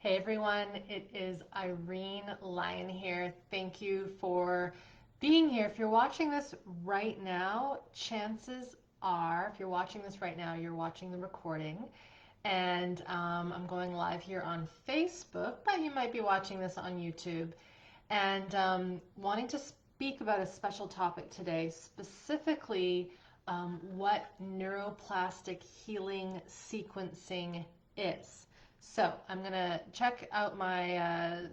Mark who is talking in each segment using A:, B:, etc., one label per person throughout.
A: Hey everyone, it is Irene Lyon here. Thank you for being here. If you're watching this right now, chances are, if you're watching this right now, you're watching the recording. And I'm going live here on Facebook, but you might be watching this on YouTube. And wanting to speak about a special topic today, specifically what neuroplastic healing sequencing is. So I'm going to check out my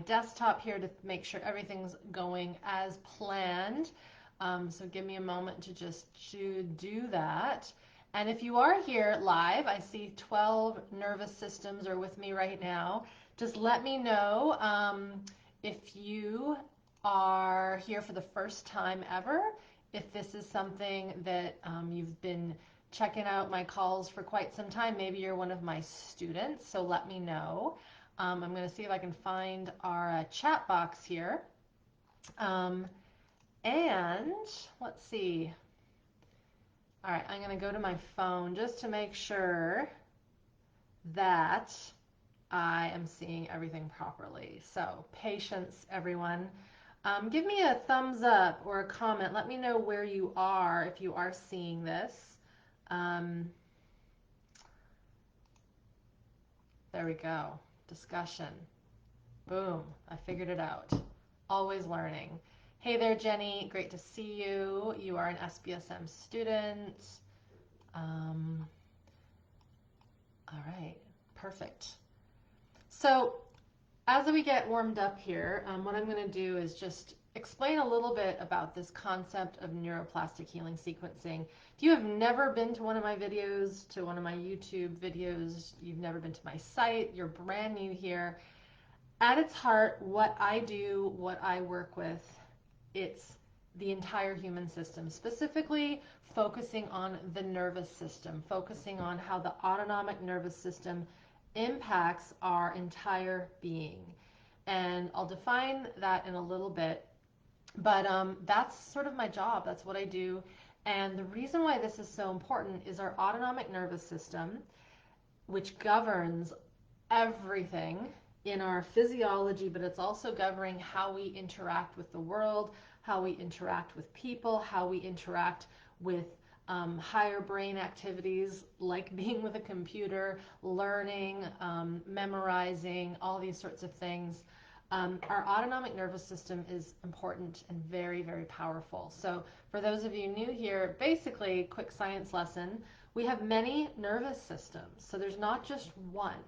A: desktop here to make sure everything's going as planned. So give me a moment to just do that. And if you are here live, I see 12 nervous systems are with me right now. Just let me know if you are here for the first time ever, if this is something that you've been checking out my calls for quite some time. Maybe you're one of my students, so let me know. I'm going to see if I can find our chat box here. And let's see. All right, I'm going to go to my phone just to make sure that I am seeing everything properly. So patience, everyone. Give me a thumbs up or a comment. Let me know where you are if you are seeing this. There we go. Discussion. Boom. I figured it out. Always learning. Hey there, Jenny. Great to see you. You are an SBSM student. All right. Perfect. So as we get warmed up here, what I'm going to do is just explain a little bit about this concept of neuroplastic healing sequencing. If you have never been to one of my videos, to one of my YouTube videos, you've never been to my site, you're brand new here, at its heart, what I do, what I work with, it's the entire human system, specifically focusing on the nervous system, focusing on how the autonomic nervous system impacts our entire being. And I'll define that in a little bit, but that's sort of my job. That's what I do. And the reason why this is so important is our autonomic nervous system, which governs everything in our physiology, but it's also governing how we interact with the world, how we interact with people, how we interact with higher brain activities like being with a computer, learning, memorizing, all these sorts of things. Our autonomic nervous system is important and very, very powerful. So for those of you new here, basically, quick science lesson, we have many nervous systems. So there's not just one.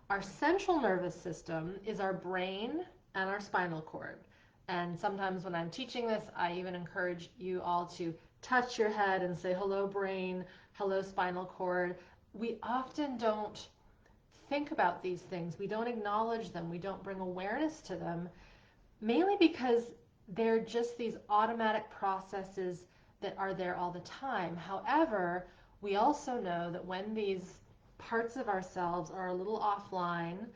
A: Our central nervous system is our brain and our spinal cord. And sometimes when I'm teaching this, I even encourage you all to touch your head and say, hello brain, hello spinal cord. We often don't think about these things. We don't acknowledge them. We don't bring awareness to them, mainly because they're just these automatic processes that are there all the time. However, we also know that when these parts of ourselves are a little offline,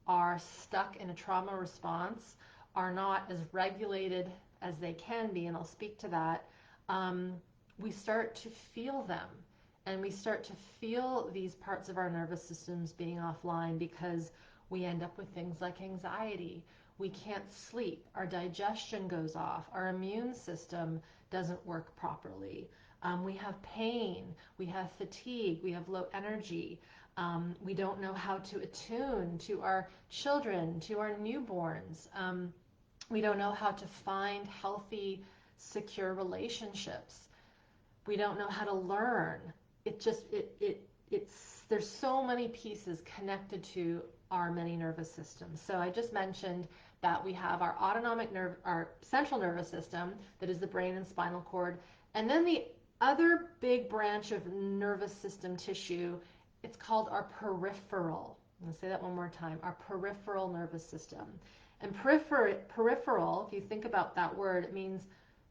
A: are stuck in a trauma response, are not as regulated as they can be, and I'll speak to that, we start to feel them. And we start to feel these parts of our nervous systems being offline because we end up with things like anxiety. We can't sleep. Our digestion goes off. Our immune system doesn't work properly. We have pain. We have fatigue. We have low energy. We don't know how to attune to our children, to our newborns. We don't know how to find healthy, secure relationships. We don't know how to learn. There's so many pieces connected to our many nervous systems. So I just mentioned that we have our autonomic nerve, our central nervous system, that is the brain and spinal cord, and then the other big branch of nervous system tissue, it's called our peripheral. I'm going to say that one more time, our peripheral nervous system. And peripheral, if you think about that word, it means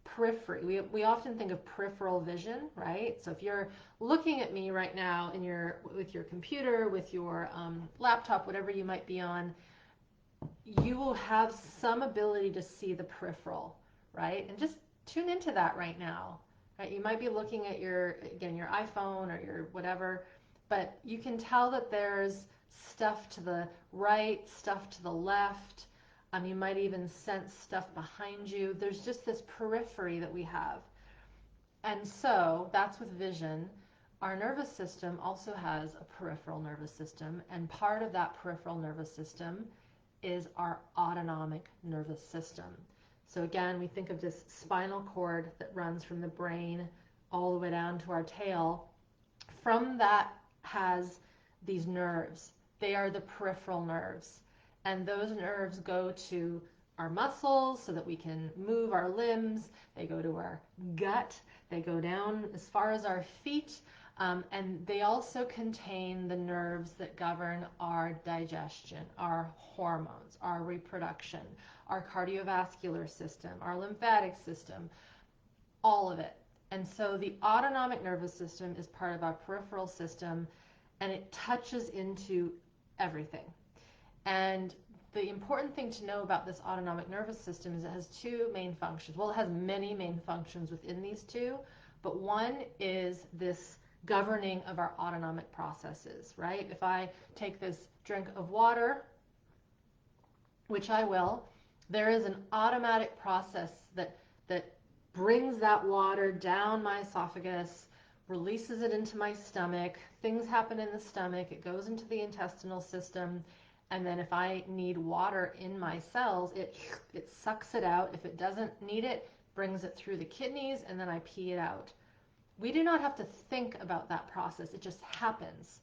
A: periphery. We often think of peripheral vision, right? So if you're looking at me right now with your computer, with your laptop, whatever you might be on, you will have some ability to see the peripheral, right? And just tune into that right now, right? You might be looking at your iPhone or your whatever, but you can tell that there's stuff to the right, stuff to the left. You might even sense stuff behind you. There's just this periphery that we have. And so that's with vision. Our nervous system also has a peripheral nervous system, and part of that peripheral nervous system is our autonomic nervous system. So again, we think of this spinal cord that runs from the brain all the way down to our tail. From that has these nerves. They are the peripheral nerves. And those nerves go to our muscles so that we can move our limbs. They go to our gut. They go down as far as our feet. And they also contain the nerves that govern our digestion, our hormones, our reproduction, our cardiovascular system, our lymphatic system, all of it. And so the autonomic nervous system is part of our peripheral system, and it touches into everything. And the important thing to know about this autonomic nervous system is it has two main functions. Well, it has many main functions within these two, but one is this governing of our autonomic processes, right? If I take this drink of water, which I will, there is an automatic process that brings that water down my esophagus, releases it into my stomach. Things happen in the stomach. It goes into the intestinal system. And then if I need water in my cells, it sucks it out. If it doesn't need it, brings it through the kidneys, and then I pee it out. We do not have to think about that process. It just happens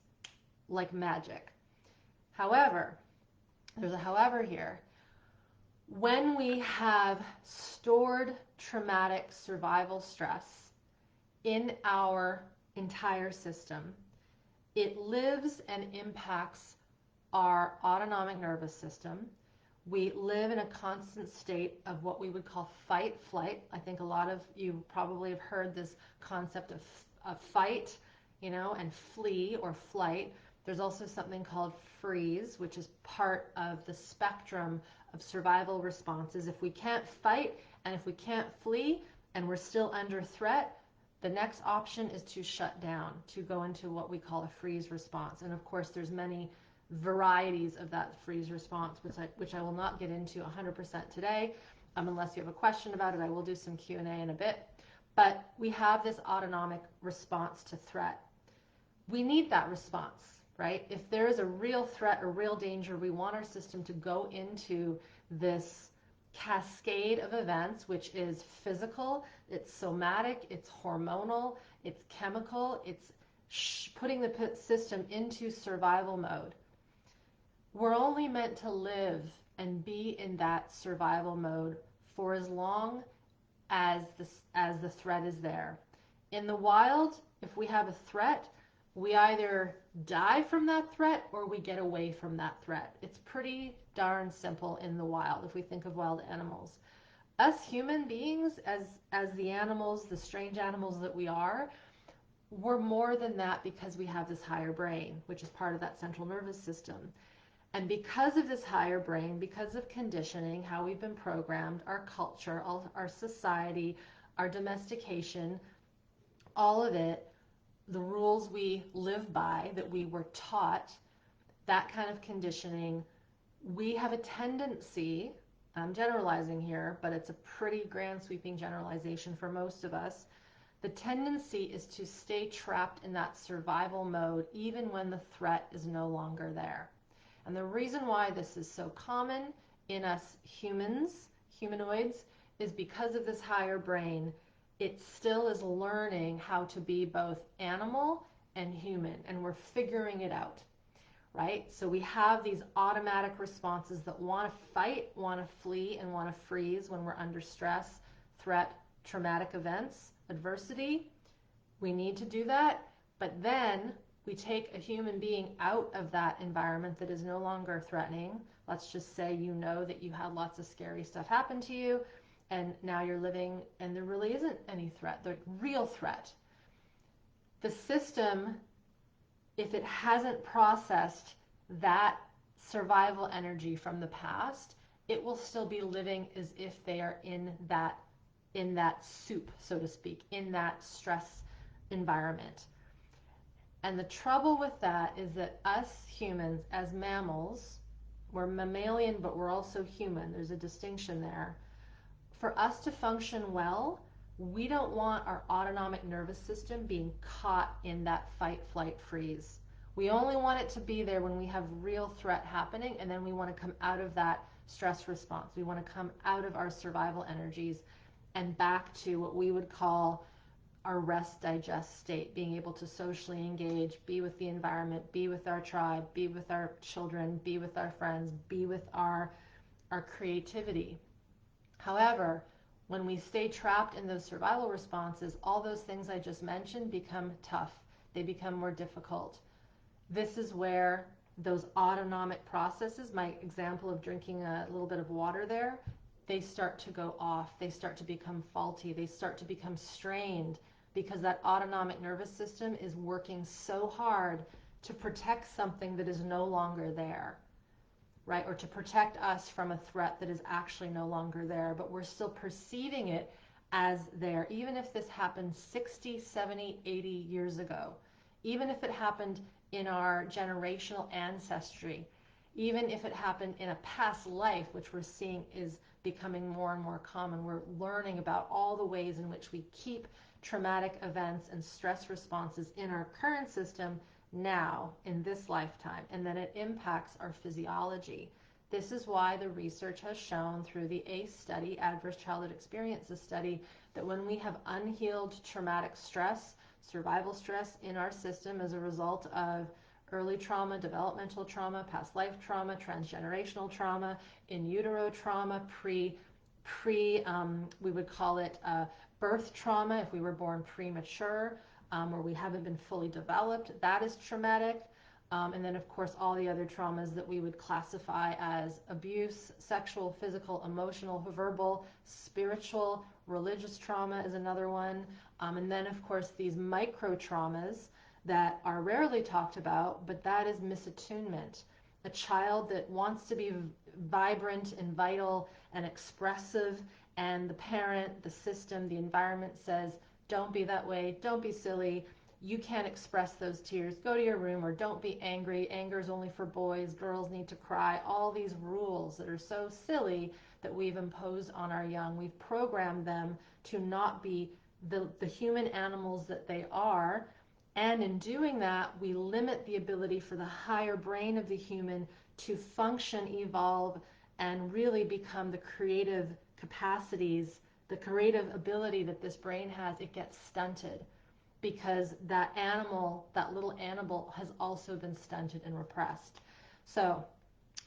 A: like magic. However, there's a however here. When we have stored traumatic survival stress in our entire system, it lives and impacts our autonomic nervous system. We live in a constant state of what we would call fight, flight. I think a lot of you probably have heard this concept of fight, and flee or flight. There's also something called freeze, which is part of the spectrum of survival responses. If we can't fight and if we can't flee and we're still under threat, the next option is to shut down, to go into what we call a freeze response. And of course, there's many varieties of that freeze response, which I will not get into 100% today. Unless you have a question about it, I will do some Q&A in a bit. But we have this autonomic response to threat. We need that response, right? If there is a real threat or real danger, we want our system to go into this cascade of events, which is physical, it's somatic, it's hormonal, it's chemical, it's putting the system into survival mode. We're only meant to live and be in that survival mode for as long as the threat is there. In the wild, if we have a threat, we either die from that threat or we get away from that threat. It's pretty darn simple in the wild if we think of wild animals. Us human beings, as the animals, the strange animals that we are, we're more than that because we have this higher brain, which is part of that central nervous system. And because of this higher brain, because of conditioning, how we've been programmed, our culture, our society, our domestication, all of it, the rules we live by, that we were taught, that kind of conditioning, we have a tendency, I'm generalizing here, but it's a pretty grand sweeping generalization for most of us, the tendency is to stay trapped in that survival mode even when the threat is no longer there. And the reason why this is so common in us humanoids, is because of this higher brain. It still is learning how to be both animal and human, and we're figuring it out, right? So we have these automatic responses that want to fight, want to flee, and want to freeze when we're under stress, threat, traumatic events, adversity. We need to do that, but then we take a human being out of that environment that is no longer threatening. Let's just say that you had lots of scary stuff happen to you, and now you're living and there really isn't any threat, the real threat. The system, if it hasn't processed that survival energy from the past, it will still be living as if they are in that soup, so to speak, in that stress environment. And the trouble with that is that us humans, as mammals, we're mammalian, but we're also human. There's a distinction there. For us to function well, we don't want our autonomic nervous system being caught in that fight, flight, freeze. We only want it to be there when we have real threat happening, and then we want to come out of that stress response. We want to come out of our survival energies and back to what we would call our rest digest state, being able to socially engage, be with the environment, be with our tribe, be with our children, be with our friends, be with our creativity. However, when we stay trapped in those survival responses, all those things I just mentioned become tough. They become more difficult. This is where those autonomic processes, my example of drinking a little bit of water there, they start to go off. They start to become faulty. They start to become strained because that autonomic nervous system is working so hard to protect something that is no longer there, right? Or to protect us from a threat that is actually no longer there, but we're still perceiving it as there, even if this happened 60, 70, 80 years ago, even if it happened in our generational ancestry, even if it happened in a past life, which we're seeing is becoming more and more common. We're learning about all the ways in which we keep traumatic events and stress responses in our current system now in this lifetime, and then it impacts our physiology. This is why the research has shown through the ACE study, Adverse Childhood Experiences study, that when we have unhealed traumatic stress, survival stress in our system as a result of early trauma, developmental trauma, past life trauma, transgenerational trauma, in utero trauma, we would call it birth trauma if we were born premature, or we haven't been fully developed, that is traumatic. And then, of course, all the other traumas that we would classify as abuse, sexual, physical, emotional, verbal, spiritual, religious trauma is another one. And then, of course, these micro traumas that are rarely talked about, but that is misattunement. A child that wants to be vibrant and vital and expressive, and the parent, the system, the environment says, don't be that way, don't be silly, you can't express those tears, go to your room, or don't be angry, anger is only for boys, girls need to cry, all these rules that are so silly that we've imposed on our young. We've programmed them to not be the human animals that they are, and in doing that, we limit the ability for the higher brain of the human to function, evolve, and really become the creative capacities, the creative ability that this brain has. It gets stunted because that animal, that little animal, has also been stunted and repressed. So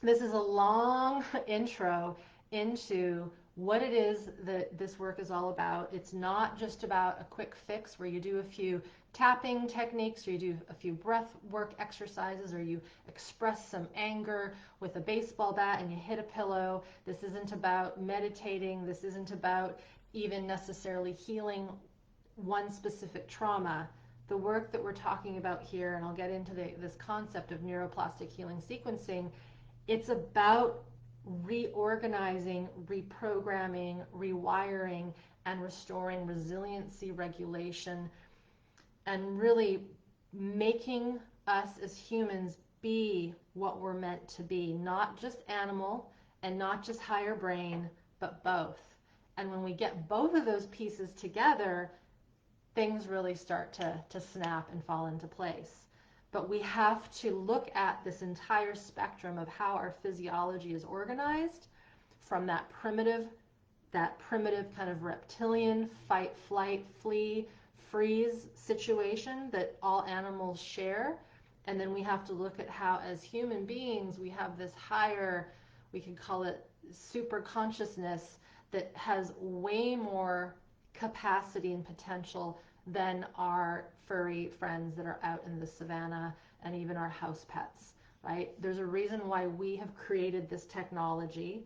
A: this is a long intro into what it is that this work is all about. It's not just about a quick fix where you do a few tapping techniques, or you do a few breath work exercises, or you express some anger with a baseball bat and you hit a pillow. This isn't about meditating. This isn't about even necessarily healing one specific trauma. The work that we're talking about here, and I'll get into this concept of neuroplastic healing sequencing, it's about reorganizing, reprogramming, rewiring, and restoring resiliency, regulation, and really making us as humans be what we're meant to be, not just animal and not just higher brain, but both. And when we get both of those pieces together, things really start to snap and fall into place. But we have to look at this entire spectrum of how our physiology is organized, from that primitive kind of reptilian fight, flight, flee, freeze situation that all animals share. And then we have to look at how, as human beings, we have this higher, we can call it super consciousness, that has way more capacity and potential than our furry friends that are out in the savannah, and even our house pets, right? There's a reason why we have created this technology.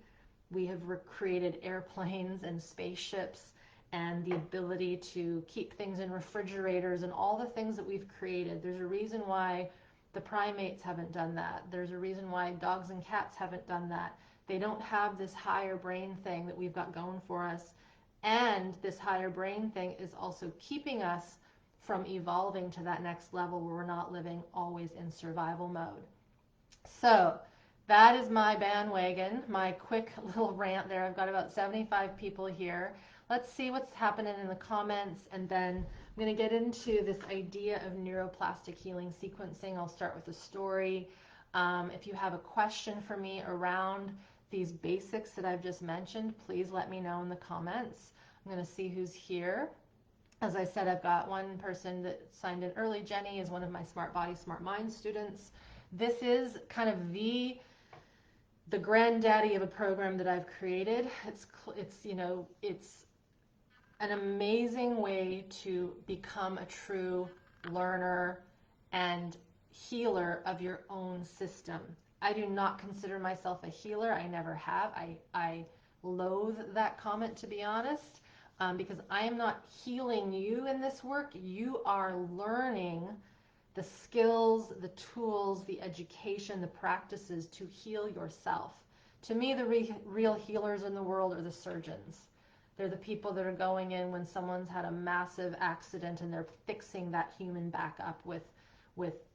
A: We have created airplanes and spaceships and the ability to keep things in refrigerators and all the things that we've created. There's a reason why the primates haven't done that. There's a reason why dogs and cats haven't done that. They don't have this higher brain thing that we've got going for us. And this higher brain thing is also keeping us from evolving to that next level where we're not living always in survival mode. So that is my bandwagon, my quick little rant there. I've got about 75 people here. Let's see what's happening in the comments, and then I'm going to get into this idea of neuroplastic healing sequencing. I'll start with a story. If you have a question for me around these basics that I've just mentioned, please let me know in the comments. I'm going to see who's here. As I said, I've got one person that signed in early. Jenny is one of my Smart Body, Smart Mind students. This is kind of the granddaddy of a program that I've created. It's an amazing way to become a true learner and healer of your own system. I do not consider myself a healer. I never have. I loathe that comment, to be honest, because I am not healing you in this work. You are learning the skills, the tools, the education, the practices to heal yourself. To me, the real healers in the world are the surgeons. They're the people that are going in when someone's had a massive accident and they're fixing that human back up with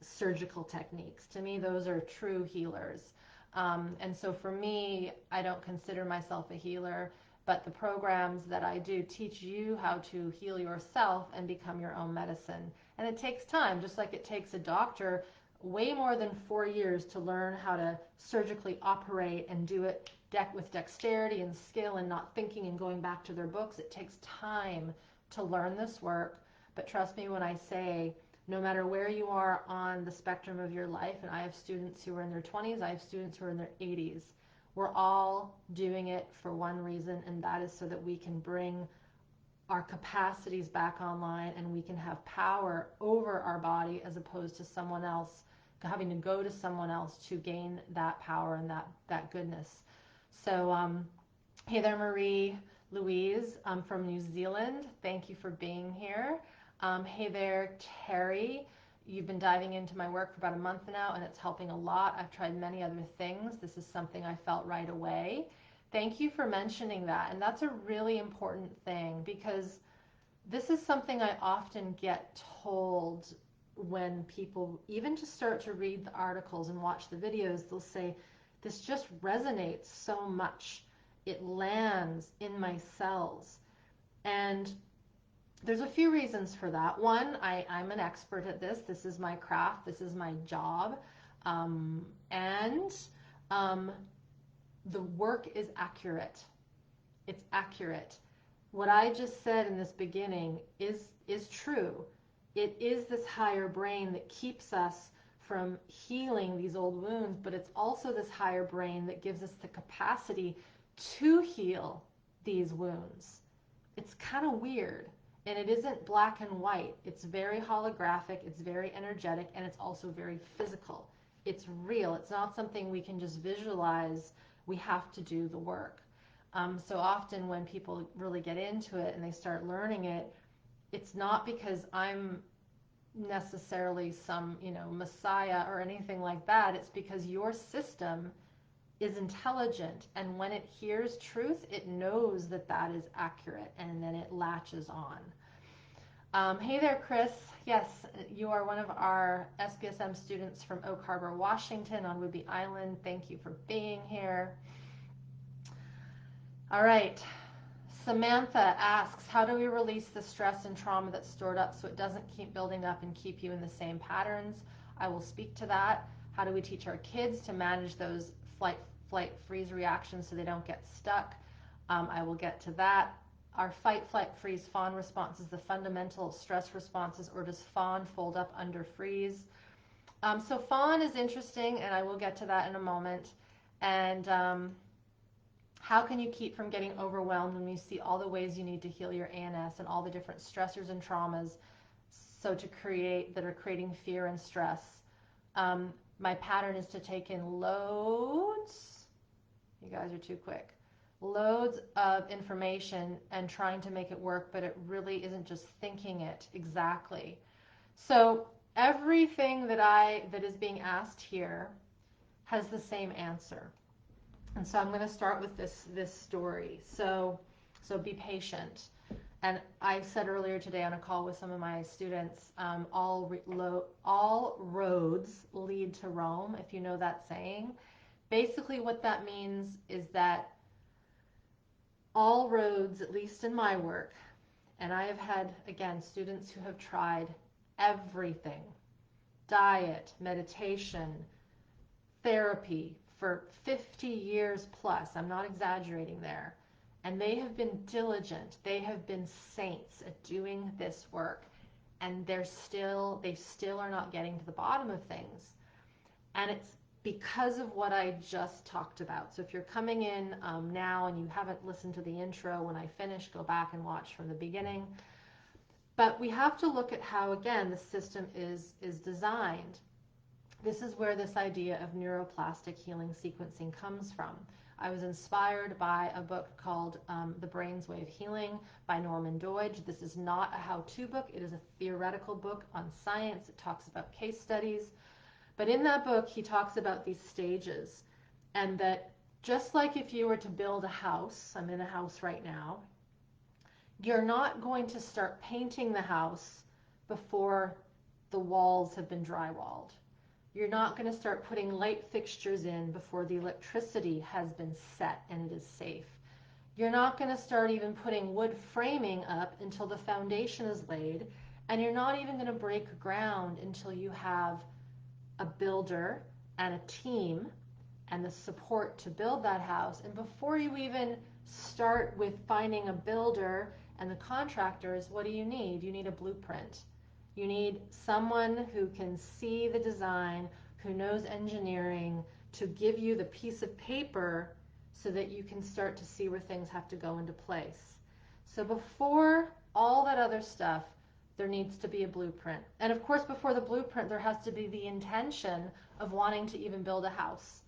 A: surgical techniques. To me, those are true healers. And so for me, I don't consider myself a healer, but the programs that I do teach you how to heal yourself and become your own medicine. And it takes time, just like it takes a doctor way more than 4 years to learn how to surgically operate and do it with dexterity and skill and not thinking and going back to their books. It takes time to learn this work. But trust me when I say, no matter where you are on the spectrum of your life, and I have students who are in their 20s, I have students who are in their 80s, we're all doing it for one reason, and that is so that we can bring our capacities back online and we can have power over our body as opposed to someone else, having to go to someone else to gain that power and that goodness. So hey there, Marie Louise. I'm from New Zealand. Thank you for being here. Hey there, Terry. You've been diving into my work for about a month now, and it's helping a lot. I've tried many other things. This is something I felt right away. Thank you for mentioning that. And that's a really important thing, because this is something I often get told when people even just start to read the articles and watch the videos. They'll say, this just resonates so much. It lands in my cells. And there's a few reasons for that. One, I'm an expert at this. This is my craft. This is my job. The work is accurate. It's accurate. What I just said in this beginning is true. It is this higher brain that keeps us from healing these old wounds, but it's also this higher brain that gives us the capacity to heal these wounds. It's kind of weird. And it isn't black and white. It's very holographic, it's very energetic, and it's also very physical. It's real. It's not something we can just visualize. We have to do the work. So often when people really get into it and they start learning it, it's not because I'm necessarily some, messiah or anything like that. It's because your system is intelligent, and when it hears truth, it knows that that is accurate, and then it latches on. Hey there, Chris. Yes, you are one of our SPSM students from Oak Harbor, Washington on Whidbey Island. Thank you for being here. All right. Samantha asks, how do we release the stress and trauma that's stored up so it doesn't keep building up and keep you in the same patterns? I will speak to that. How do we teach our kids to manage those flight, freeze reactions so they don't get stuck? I will get to that. Our fight, flight, freeze, fawn response is the fundamental stress responses, or does fawn fold up under freeze? So fawn is interesting, and I will get to that in a moment. And how can you keep from getting overwhelmed when you see all the ways you need to heal your ANS and all the different stressors and traumas that are creating fear and stress? My pattern is to take in loads. You guys are too quick. Loads of information and trying to make it work, but it really isn't just thinking it exactly. So everything that is being asked here has the same answer. And so I'm going to start with this story. So be patient. And I said earlier today on a call with some of my students, all roads lead to Rome, if you know that saying. Basically what that means is that all roads, at least in my work, and I have had, again, students who have tried everything, diet, meditation, therapy for 50 years plus. I'm not exaggerating there. And they have been diligent. They have been saints at doing this work. And they still are not getting to the bottom of things. And it's because of what I just talked about. So if you're coming in now and you haven't listened to the intro, when I finish, go back and watch from the beginning. But we have to look at how, again, the system is designed. This is where this idea of neuroplastic healing sequencing comes from. I was inspired by a book called The Brain's Way of Healing by Norman Doidge. This is not a how-to book. It is a theoretical book on science. It talks about case studies. But in that book, he talks about these stages, and that just like if you were to build a house, I'm in a house right now, you're not going to start painting the house before the walls have been drywalled. You're not going to start putting light fixtures in before the electricity has been set and it is safe. You're not going to start even putting wood framing up until the foundation is laid, and you're not even going to break ground until you have a builder and a team and the support to build that house. And before you even start with finding a builder and the contractors, what do you need? You need a blueprint. You need someone who can see the design, who knows engineering, to give you the piece of paper so that you can start to see where things have to go into place. So before all that other stuff, there needs to be a blueprint. And of course, before the blueprint, there has to be the intention of wanting to even build a house,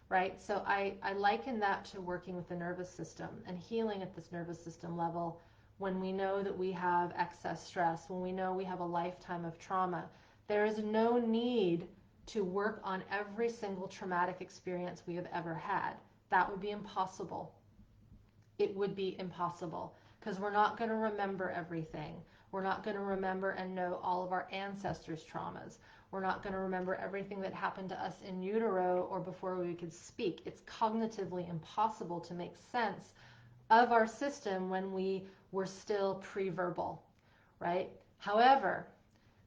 A: right? So I liken that to working with the nervous system and healing at this nervous system level. When we know that we have excess stress, when we know we have a lifetime of trauma, there is no need to work on every single traumatic experience we have ever had. That would be impossible. It would be impossible, because we're not going to remember everything. We're not going to remember and know all of our ancestors' traumas. We're not going to remember everything that happened to us in utero or before we could speak. It's cognitively impossible to make sense of our system when we were still pre-verbal, right? However,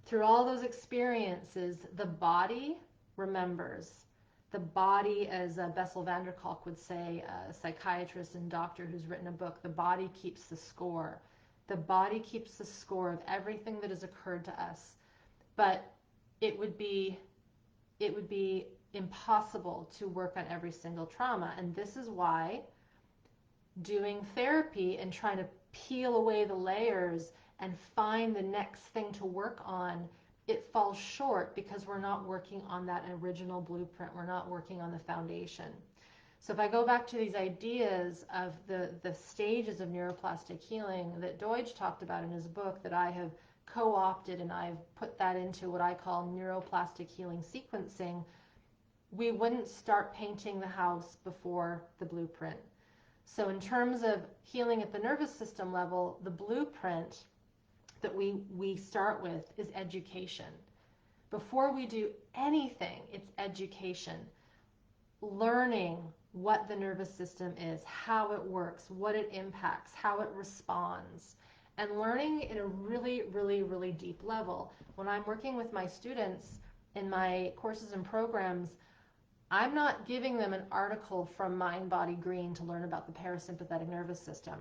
A: through all those experiences, the body remembers. The body, as Bessel van der Kolk would say, a psychiatrist and doctor who's written a book, the body keeps the score. The body keeps the score of everything that has occurred to us. But it would be impossible to work on every single trauma. And this is why doing therapy and trying to peel away the layers and find the next thing to work on, it falls short, because we're not working on that original blueprint. We're not working on the foundation. So if I go back to these ideas of the stages of neuroplastic healing that Doidge talked about in his book, that I have co-opted and I've put that into what I call neuroplastic healing sequencing, we wouldn't start painting the house before the blueprint. So in terms of healing at the nervous system level, the blueprint that we start with is education. Before we do anything, it's education. Learning what the nervous system is, how it works, what it impacts, how it responds, and learning in a really, really, really deep level. When I'm working with my students in my courses and programs, I'm not giving them an article from Mind Body Green to learn about the parasympathetic nervous system.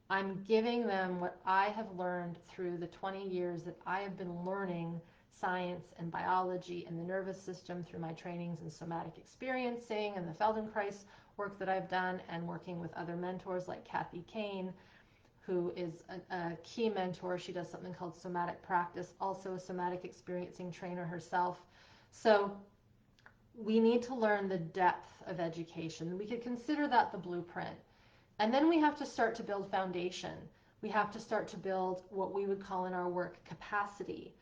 A: I'm giving them what I have learned through the 20 years that I have been learning science and biology and the nervous system through my trainings in somatic experiencing and the Feldenkrais work that I've done, and working with other mentors like Kathy Kane, who is a key mentor. She does something called somatic practice, also a somatic experiencing trainer herself. So we need to learn the depth of education. We could consider that the blueprint. And then we have to start to build foundation. We have to start to build what we would call in our work capacity.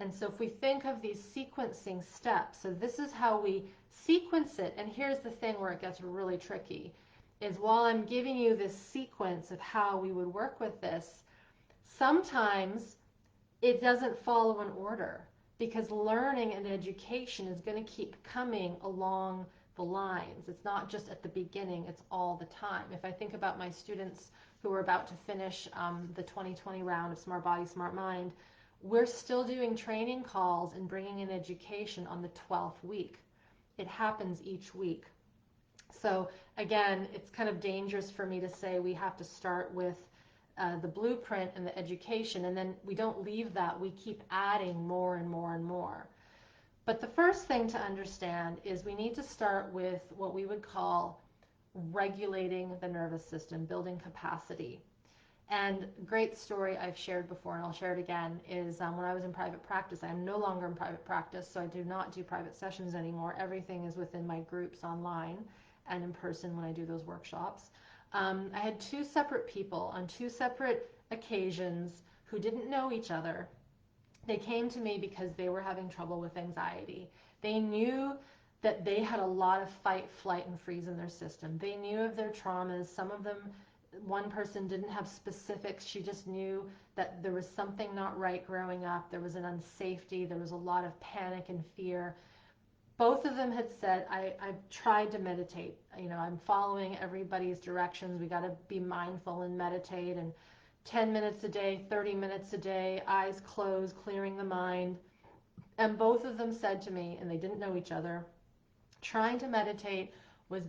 A: And so if we think of these sequencing steps, so this is how we sequence it. And here's the thing where it gets really tricky, is while I'm giving you this sequence of how we would work with this, Sometimes it doesn't follow an order because learning and education is going to keep coming along the lines. It's not just at the beginning, it's all the time. If I think about my students who are about to finish the 2020 round of Smart Body, Smart Mind, we're still doing training calls and bringing in education on the 12th week. It happens each week. So again, it's kind of dangerous for me to say we have to start with the blueprint and the education, and then we don't leave that. We keep adding more and more and more. But the first thing to understand is we need to start with what we would call regulating the nervous system, building capacity. And great story I've shared before, and I'll share it again, is when I was in private practice. I'm no longer in private practice, so I do not do private sessions anymore. Everything is within my groups online and in person when I do those workshops. I had two separate people on two separate occasions who didn't know each other. They came to me because they were having trouble with anxiety. They knew that they had a lot of fight, flight, and freeze in their system. They knew of their traumas. Some of them, one person didn't have specifics. She just knew that there was something not right growing up. There was an unsafety. There was a lot of panic and fear. Both of them had said, I've tried to meditate. I'm following everybody's directions. We got to be mindful and meditate, and 10 minutes a day, 30 minutes a day, eyes closed, clearing the mind. And both of them said to me, and they didn't know each other, trying to meditate was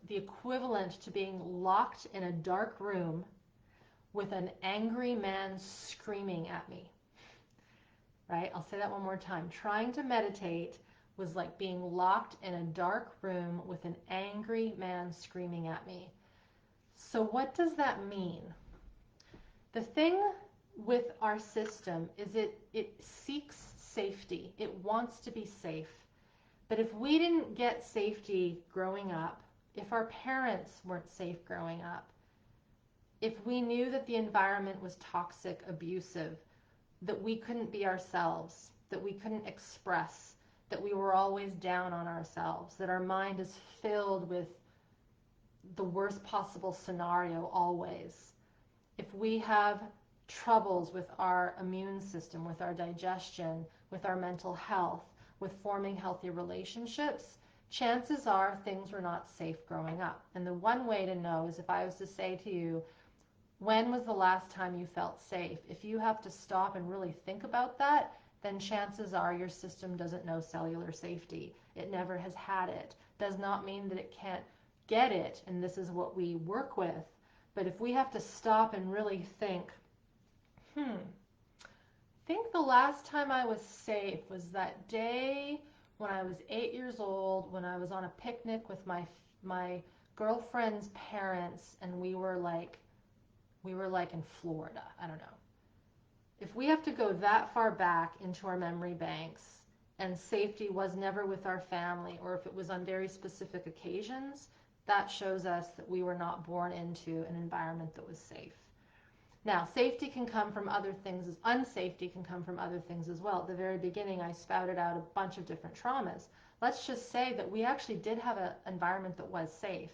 A: the equivalent to being locked in a dark room with an angry man screaming at me. Right? I'll say that one more time. Trying to meditate was like being locked in a dark room with an angry man screaming at me. So what does that mean? The thing with our system is it seeks safety. It wants to be safe. But if we didn't get safety growing up, if our parents weren't safe growing up, if we knew that the environment was toxic, abusive, that we couldn't be ourselves, that we couldn't express, that we were always down on ourselves, that our mind is filled with the worst possible scenario always. If we have troubles with our immune system, with our digestion, with our mental health, with forming healthy relationships, chances are things were not safe growing up. And the one way to know is if I was to say to you, when was the last time you felt safe? If you have to stop and really think about that, then chances are your system doesn't know cellular safety. It never has had it. Does not mean that it can't get it, and this is what we work with. But if we have to stop and really think, I think the last time I was safe was that day when I was 8 years old, when I was on a picnic with my girlfriend's parents, and we were like in Florida. I don't know. If we have to go that far back into our memory banks and safety was never with our family, or if it was on very specific occasions, that shows us that we were not born into an environment that was safe. Now, safety can come from other things, unsafety can come from other things as well. At the very beginning, I spouted out a bunch of different traumas. Let's just say that we actually did have an environment that was safe,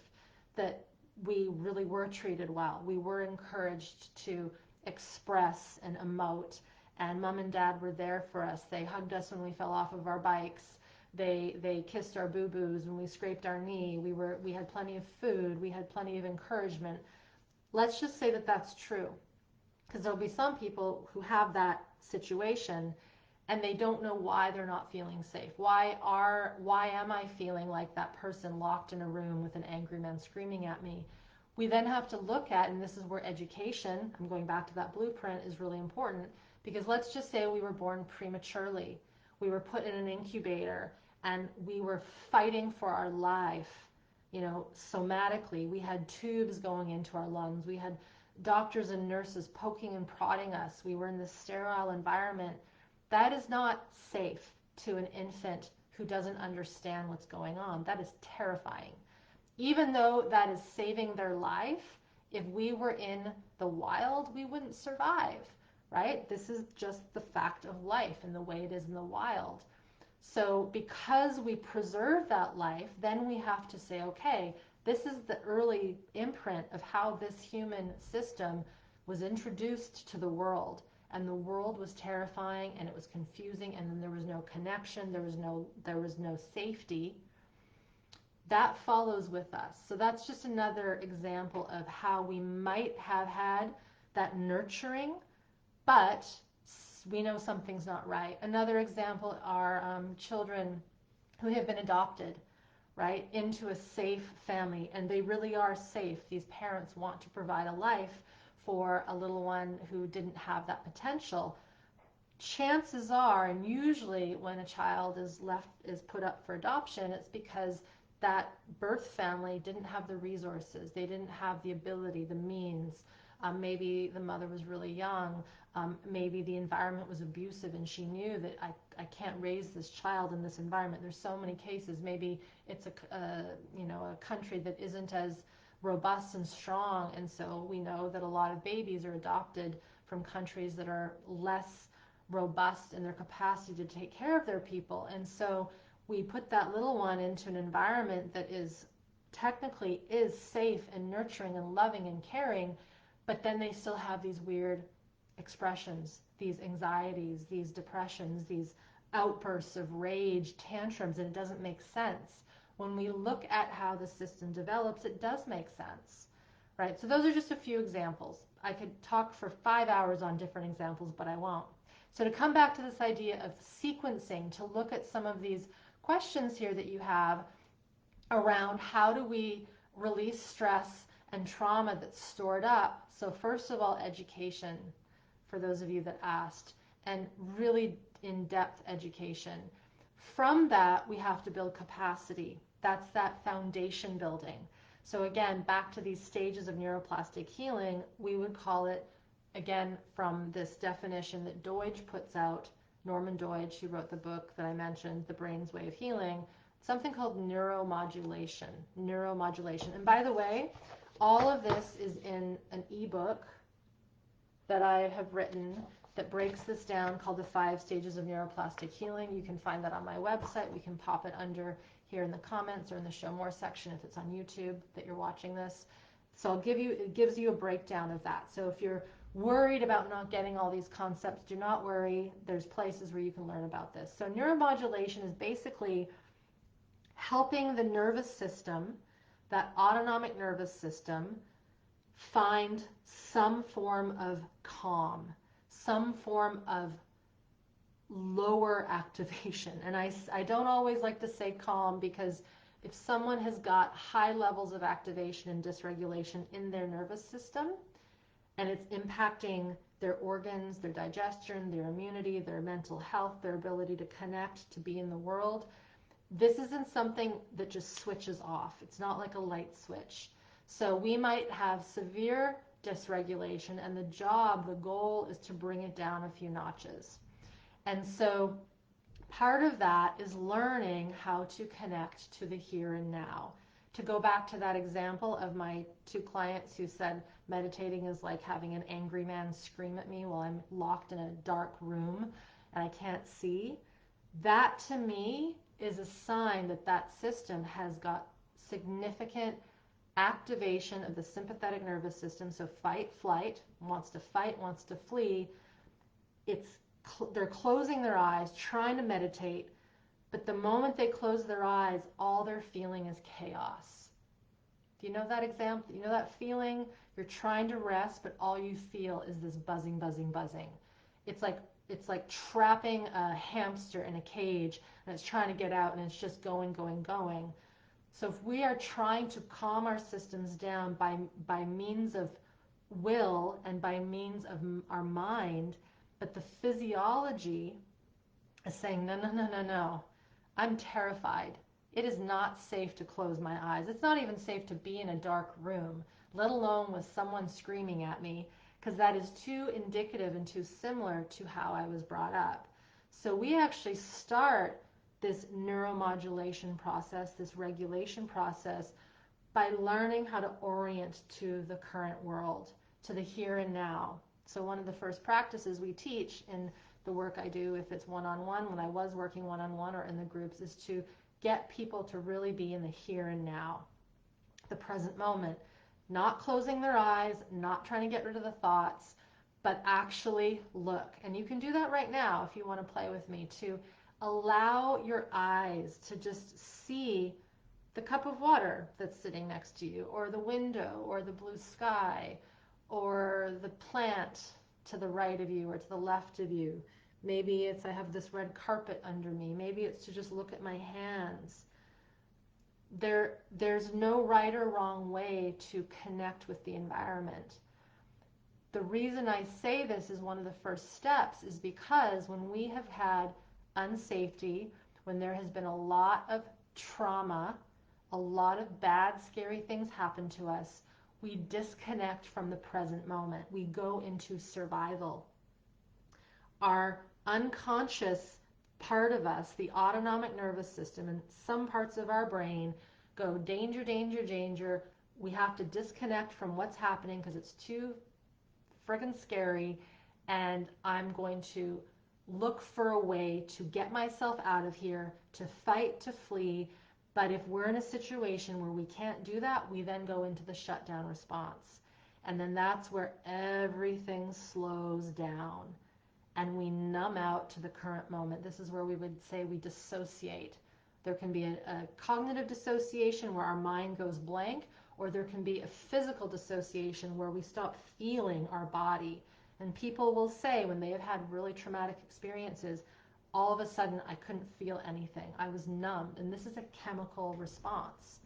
A: that we really were treated well. We were encouraged to express and emote, and mom and dad were there for us. They hugged us when we fell off of our bikes. They kissed our boo-boos when we scraped our knee. We had plenty of food. We had plenty of encouragement. Let's just say that that's true, because there'll be some people who have that situation and they don't know why they're not feeling safe. Why am I feeling like that person locked in a room with an angry man screaming at me? We then have to look at, and this is where education, I'm going back to that blueprint, is really important, because let's just say we were born prematurely. We were put in an incubator and we were fighting for our life, somatically. We had tubes going into our lungs. We had doctors and nurses poking and prodding us. We were in this sterile environment. That is not safe to an infant who doesn't understand what's going on. That is terrifying. Even though that is saving their life, if we were in the wild, we wouldn't survive, right? This is just the fact of life and the way it is in the wild. So because we preserve that life, then we have to say, okay, this is the early imprint of how this human system was introduced to the world, and the world was terrifying and it was confusing, and then there was no connection, there was no safety, that follows with us. So that's just another example of how we might have had that nurturing, but we know something's not right. Another example are children who have been adopted, right, into a safe family, and they really are safe. These parents want to provide a life for a little one who didn't have that potential. Chances are, and usually when a child is put up for adoption, it's because that birth family didn't have the resources, they didn't have the ability, the means. Maybe the mother was really young. Maybe the environment was abusive and she knew that I can't raise this child in this environment. There's so many cases. Maybe it's a country that isn't as robust and strong, and so we know that a lot of babies are adopted from countries that are less robust in their capacity to take care of their people. And so we put that little one into an environment that is technically safe and nurturing and loving and caring, but then they still have these weird expressions, these anxieties, these depressions, these outbursts of rage, tantrums, and it doesn't make sense. When we look at how the system develops, it does make sense, right? So those are just a few examples. I could talk for 5 hours on different examples, but I won't. So to come back to this idea of sequencing, to look at some of these questions here that you have around how do we release stress and trauma that's stored up. So first of all, education, for those of you that asked, and really in-depth education. From that, we have to build capacity. That's that foundation building. So again, back to these stages of neuroplastic healing, we would call it, again, from this definition that Deutsch puts out, Norman Deutsch, who wrote the book that I mentioned, The Brain's Way of Healing, something called neuromodulation. Neuromodulation. And by the way, all of this is in an ebook that I have written that breaks this down, called The 5 Stages of Neuroplastic Healing. You can find that on my website. We can pop it under here in the comments or in the Show More section if it's on YouTube that you're watching this. So it gives you a breakdown of that. So if you're worried about not getting all these concepts, do not worry. There's places where you can learn about this. So neuromodulation is basically helping the nervous system, that autonomic nervous system, find some form of calm, some form of lower activation. And I don't always like to say calm, because if someone has got high levels of activation and dysregulation in their nervous system, and it's impacting their organs, their digestion, their immunity, their mental health, their ability to connect, to be in the world, this isn't something that just switches off. It's not like a light switch. So we might have severe dysregulation, and the goal is to bring it down a few notches. And so part of that is learning how to connect to the here and now. To go back to that example of my 2 clients who said meditating is like having an angry man scream at me while I'm locked in a dark room and I can't see, that to me is a sign that that system has got significant activation of the sympathetic nervous system. So fight, flight, wants to fight, wants to flee. They're closing their eyes, trying to meditate, but the moment they close their eyes, all they're feeling is chaos. Do you know that example? You know that feeling? You're trying to rest, but all you feel is this buzzing, buzzing, buzzing. It's like trapping a hamster in a cage, and it's trying to get out, and it's just going, going, going. So if we are trying to calm our systems down by means of will and by means of our mind, but the physiology is saying, no, no, no, no, no, I'm terrified. It is not safe to close my eyes. It's not even safe to be in a dark room, let alone with someone screaming at me, because that is too indicative and too similar to how I was brought up. So we actually start this neuromodulation process, this regulation process, by learning how to orient to the current world, to the here and now. So one of the first practices we teach in the work I do, if it's one-on-one, when I was working one-on-one or in the groups, is to get people to really be in the here and now, the present moment. not closing their eyes, not trying to get rid of the thoughts, but actually look. And you can do that right now if you want to play with me, to allow your eyes to just see the cup of water that's sitting next to you, or the window, or the blue sky, or the plant to the right of you or to the left of you. Maybe it's I have this red carpet under me. Maybe it's to just look at my hands. There's no right or wrong way to connect with the environment. The reason I say this is one of the first steps is because when we have had unsafety, when there has been a lot of trauma, a lot of bad, scary things happen to us, we disconnect from the present moment. We go into survival. Our unconscious part of us, the autonomic nervous system, and some parts of our brain go danger, danger, danger. We have to disconnect from what's happening because it's too friggin' scary, and I'm going to look for a way to get myself out of here, to fight, to flee. But if we're in a situation where we can't do that, we then go into the shutdown response. And then that's where everything slows down and we numb out to the current moment. This is where we would say we dissociate. There can be a cognitive dissociation where our mind goes blank, or there can be a physical dissociation where we stop feeling our body. And people will say when they have had really traumatic experiences, all of a sudden I couldn't feel anything. I was numbed. And this is a chemical response.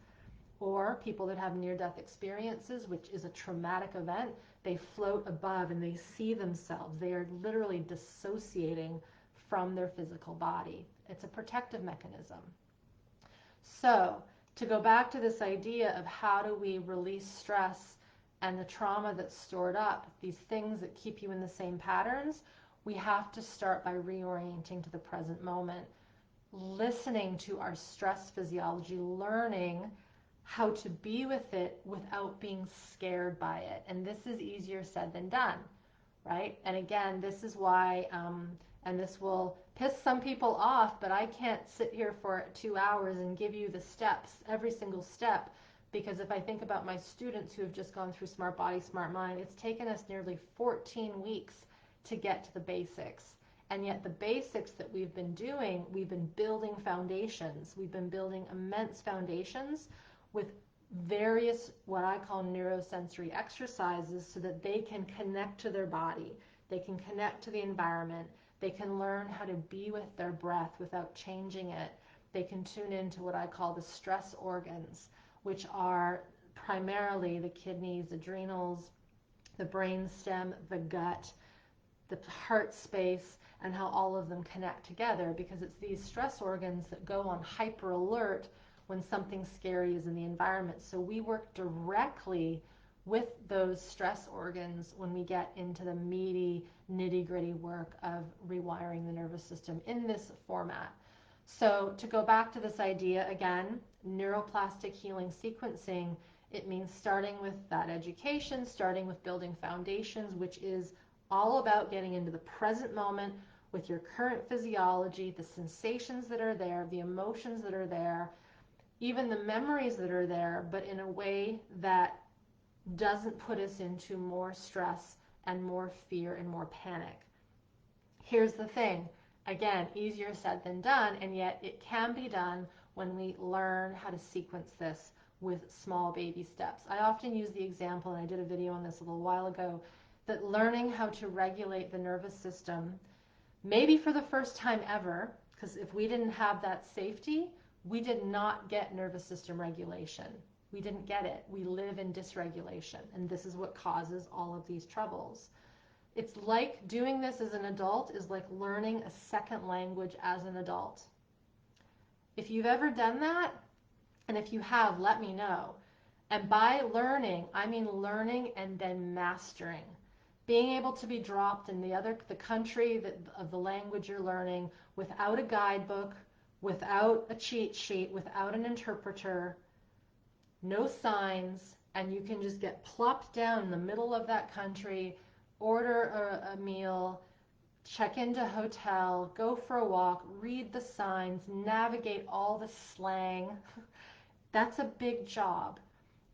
A: Or people that have near-death experiences, which is a traumatic event, they float above and they see themselves. They are literally dissociating from their physical body. It's a protective mechanism. So, to go back to this idea of how do we release stress and the trauma that's stored up, these things that keep you in the same patterns, we have to start by reorienting to the present moment, listening to our stress physiology, learning how to be with it without being scared by it. And this is easier said than done, right? And again, this is why, and this will piss some people off, but I can't sit here for 2 hours and give you the steps, every single step, because if I think about my students who have just gone through Smart Body, Smart Mind, it's taken us nearly 14 weeks to get to the basics. And yet the basics that we've been doing, we've been building foundations. We've been building immense foundations with various what I call neurosensory exercises so that they can connect to their body, they can connect to the environment, they can learn how to be with their breath without changing it. They can tune into what I call the stress organs, which are primarily the kidneys, adrenals, the brain stem, the gut, the heart space, and how all of them connect together, because it's these stress organs that go on hyper alert when something scary is in the environment. So we work directly with those stress organs when we get into the meaty, nitty-gritty work of rewiring the nervous system in this format. So to go back to this idea again, neuroplastic healing sequencing, it means starting with that education, starting with building foundations, which is all about getting into the present moment with your current physiology, the sensations that are there, the emotions that are there, even the memories that are there, but in a way that doesn't put us into more stress and more fear and more panic. Here's the thing, again, easier said than done, and yet it can be done when we learn how to sequence this with small baby steps. I often use the example, and I did a video on this a little while ago, that learning how to regulate the nervous system, maybe for the first time ever, because if we didn't have that safety, we did not get nervous system regulation. We didn't get it. We live in dysregulation, and this is what causes all of these troubles. It's like doing this as an adult is like learning a second language as an adult. If you've ever done that, and if you have, let me know. And by learning, I mean learning and then mastering. Being able to be dropped in the country of the language you're learning without a guidebook, without a cheat sheet, without an interpreter, no signs, and you can just get plopped down in the middle of that country, order a meal, check into a hotel, go for a walk, read the signs, navigate all the slang. That's a big job.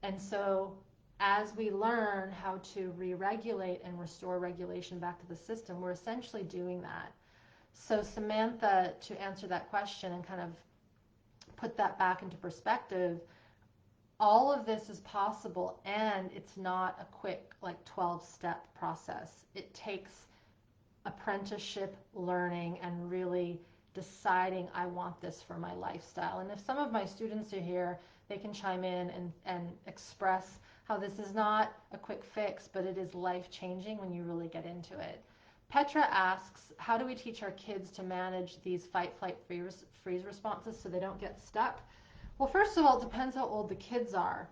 A: And so as we learn how to re-regulate and restore regulation back to the system, we're essentially doing that. So Samantha, to answer that question and kind of put that back into perspective, all of this is possible, and it's not a quick, like, 12-step process. It takes apprenticeship learning and really deciding, I want this for my lifestyle. And if some of my students are here, they can chime in and express how this is not a quick fix, but it is life-changing when you really get into it. Petra asks, how do we teach our kids to manage these fight, flight, freeze responses so they don't get stuck? Well, first of all, it depends how old the kids are.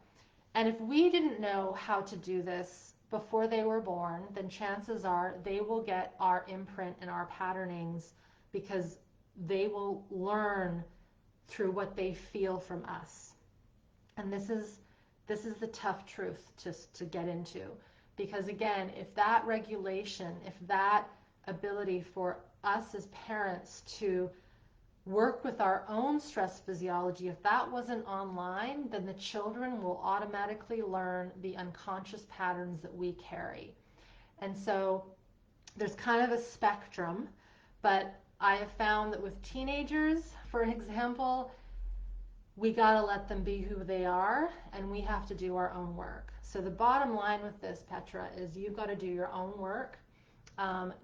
A: And if we didn't know how to do this before they were born, then chances are they will get our imprint and our patternings, because they will learn through what they feel from us. And this is the tough truth to get into. Because again, if that regulation, if that ability for us as parents to work with our own stress physiology, if that wasn't online, then the children will automatically learn the unconscious patterns that we carry. And so there's kind of a spectrum, but I have found that with teenagers, for example, we got to let them be who they are, and we have to do our own work. So the bottom line with this, Petra, is you've got to do your own work.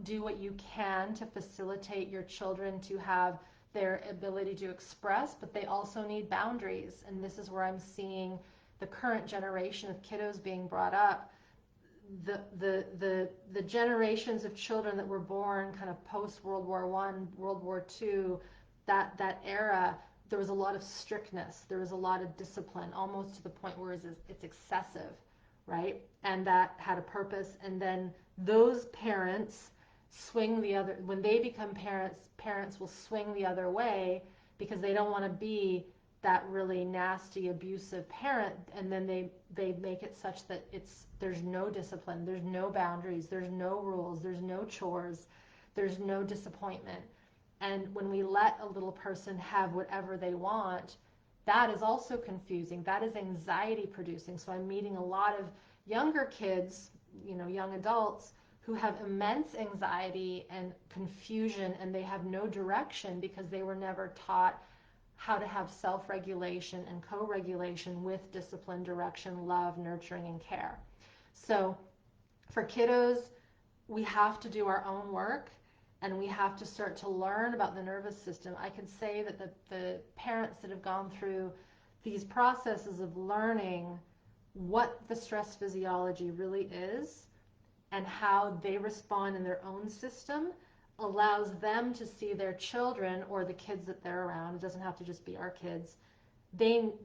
A: Do what you can to facilitate your children to have their ability to express, but they also need boundaries. And this is where I'm seeing the current generation of kiddos being brought up. The generations of children that were born kind of post World War I, World War II, that era, there was a lot of strictness, there was a lot of discipline, almost to the point where it's excessive, right? And that had a purpose. And then those parents swing the other, when they become parents will swing the other way, because they don't want to be that really nasty, abusive parent. And then they make it such that there's no discipline, there's no boundaries, there's no rules, there's no chores, there's no disappointment. And when we let a little person have whatever they want, that is also confusing. That is anxiety producing. So I'm meeting a lot of younger kids, young adults, who have immense anxiety and confusion, and they have no direction because they were never taught how to have self-regulation and co-regulation with discipline, direction, love, nurturing, and care. So for kiddos, we have to do our own work, and we have to start to learn about the nervous system. I can say that the parents that have gone through these processes of learning what the stress physiology really is and how they respond in their own system allows them to see their children or the kids that they're around. It doesn't have to just be our kids.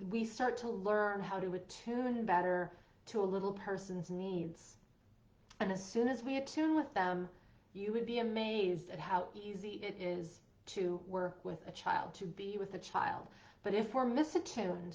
A: We start to learn how to attune better to a little person's needs. And as soon as we attune with them, you would be amazed at how easy it is to work with a child, to be with a child. But if we're misattuned,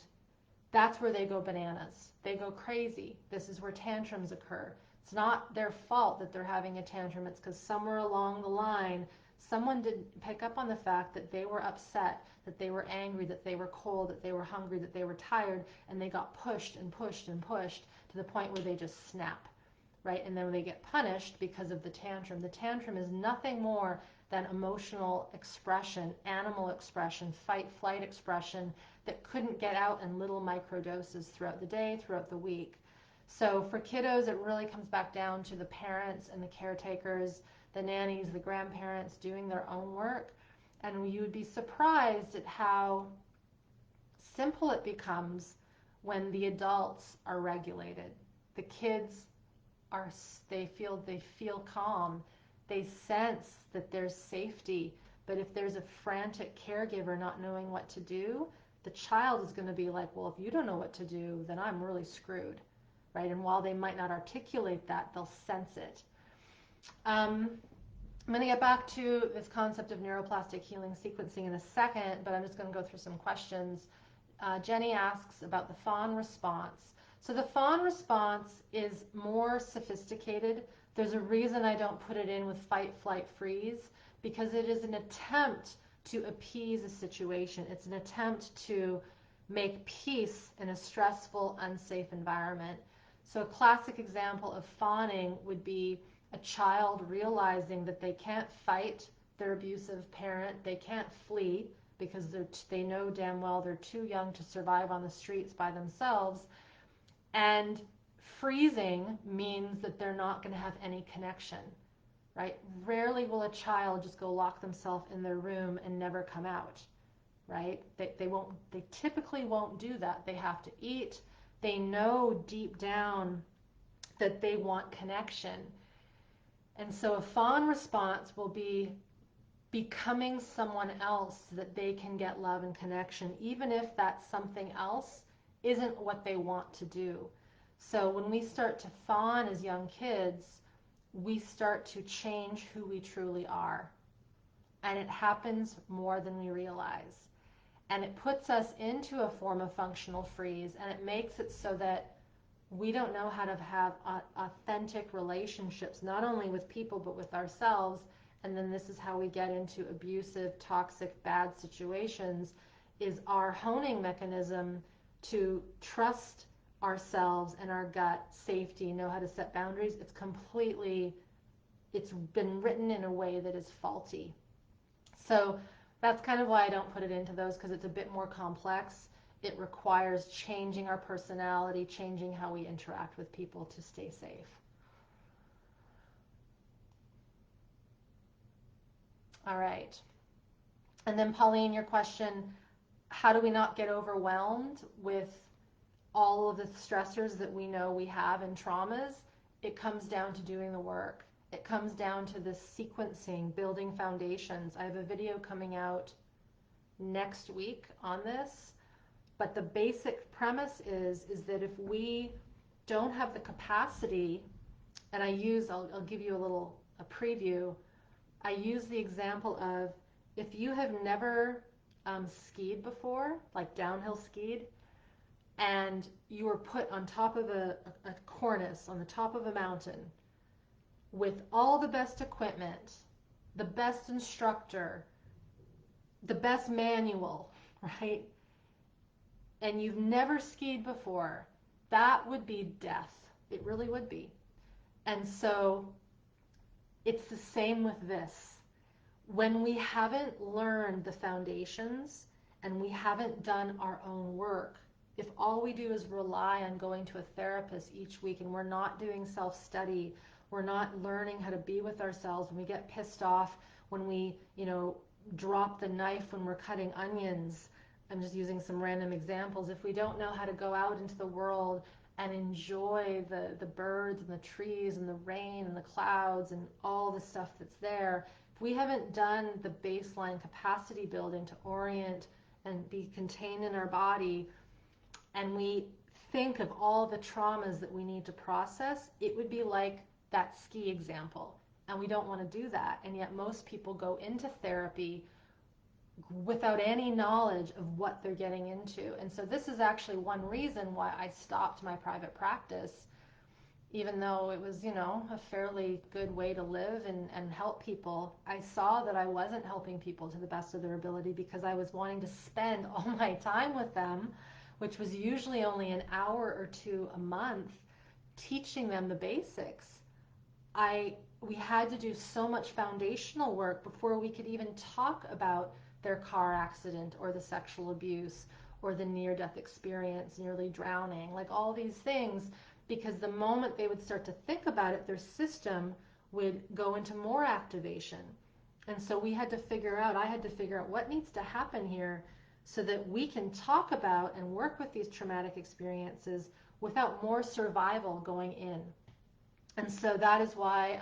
A: that's where they go bananas. They go crazy. This is where tantrums occur. It's not their fault that they're having a tantrum. It's because somewhere along the line, someone didn't pick up on the fact that they were upset, that they were angry, that they were cold, that they were hungry, that they were tired, and they got pushed and pushed and pushed to the point where they just snap. Right? And then when they get punished because of the tantrum is nothing more than emotional expression, animal expression, fight, flight expression that couldn't get out in little microdoses throughout the day, throughout the week. So for kiddos, it really comes back down to the parents and the caretakers, the nannies, the grandparents doing their own work. And you would be surprised at how simple it becomes when the adults are regulated. The kids they feel calm. They sense that there's safety. But if there's a frantic caregiver not knowing what to do, the child is going to be like, well, if you don't know what to do, then I'm really screwed, right? And while they might not articulate that, they'll sense it. I'm going to get back to this concept of neuroplastic healing sequencing in a second, but I'm just going to go through some questions. Jenny asks about the Fawn response. So the Fawn response is more sophisticated. There's a reason I don't put it in with fight, flight, freeze, because it is an attempt to appease a situation. It's an attempt to make peace in a stressful, unsafe environment. So a classic example of fawning would be a child realizing that they can't fight their abusive parent, they can't flee because they know damn well they're too young to survive on the streets by themselves. And freezing means that they're not going to have any connection, right? Rarely will a child just go lock themselves in their room and never come out, right? They typically won't do that. They have to eat. They know deep down that they want connection. And so a fawn response will be becoming someone else so that they can get love and connection, even if that something else isn't what they want to do. So when we start to fawn as young kids, we start to change who we truly are. And it happens more than we realize. And it puts us into a form of functional freeze, and it makes it so that we don't know how to have authentic relationships, not only with people, but with ourselves. And then this is how we get into abusive, toxic, bad situations, is our honing mechanism to trust ourselves and our gut safety, know how to set boundaries. It's been written in a way that is faulty. So that's kind of why I don't put it into those, because it's a bit more complex. It requires changing our personality, changing how we interact with people to stay safe. All right. And then Pauline, your question, how do we not get overwhelmed with all of the stressors that we know we have and traumas? It comes down to doing the work. It comes down to the sequencing, building foundations. I have a video coming out next week on this, but the basic premise is that if we don't have the capacity, and I'll give you a preview. I use the example of, if you have never skied before, like downhill skied, and you were put on top of a cornice on the top of a mountain with all the best equipment, the best instructor, the best manual, right? And you've never skied before, that would be death. It really would be. And so it's the same with this. When we haven't learned the foundations and we haven't done our own work, if all we do is rely on going to a therapist each week and we're not doing self-study, we're not learning how to be with ourselves, when we get pissed off, when we, drop the knife when we're cutting onions, I'm just using some random examples. If we don't know how to go out into the world and enjoy the birds and the trees and the rain and the clouds and all the stuff that's there, if we haven't done the baseline capacity building to orient and be contained in our body, and we think of all the traumas that we need to process, it would be like that ski example. And we don't want to do that. And yet most people go into therapy without any knowledge of what they're getting into. And so this is actually one reason why I stopped my private practice, even though it was, a fairly good way to live and help people. I saw that I wasn't helping people to the best of their ability because I was wanting to spend all my time with them, which was usually only an hour or two a month, teaching them the basics. We had to do so much foundational work before we could even talk about their car accident or the sexual abuse or the near-death experience, nearly drowning, like all these things, because the moment they would start to think about it, their system would go into more activation. And so I had to figure out what needs to happen here so that we can talk about and work with these traumatic experiences without more survival going in. And so that is why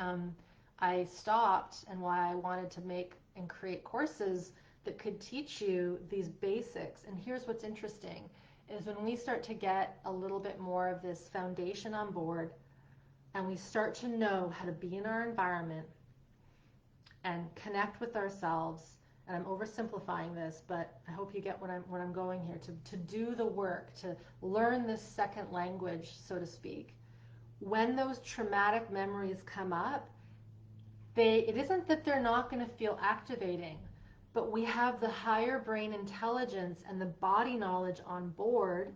A: I stopped, and why I wanted to make and create courses that could teach you these basics. And here's what's interesting, is when we start to get a little bit more of this foundation on board, and we start to know how to be in our environment and connect with ourselves, and I'm oversimplifying this, but I hope you get what I'm going here, to do the work, to learn this second language, so to speak. When those traumatic memories come up, it isn't that they're not going to feel activating, but we have the higher brain intelligence and the body knowledge on board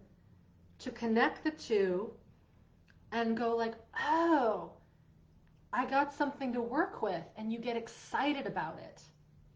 A: to connect the two and go like, oh, I got something to work with, and you get excited about it.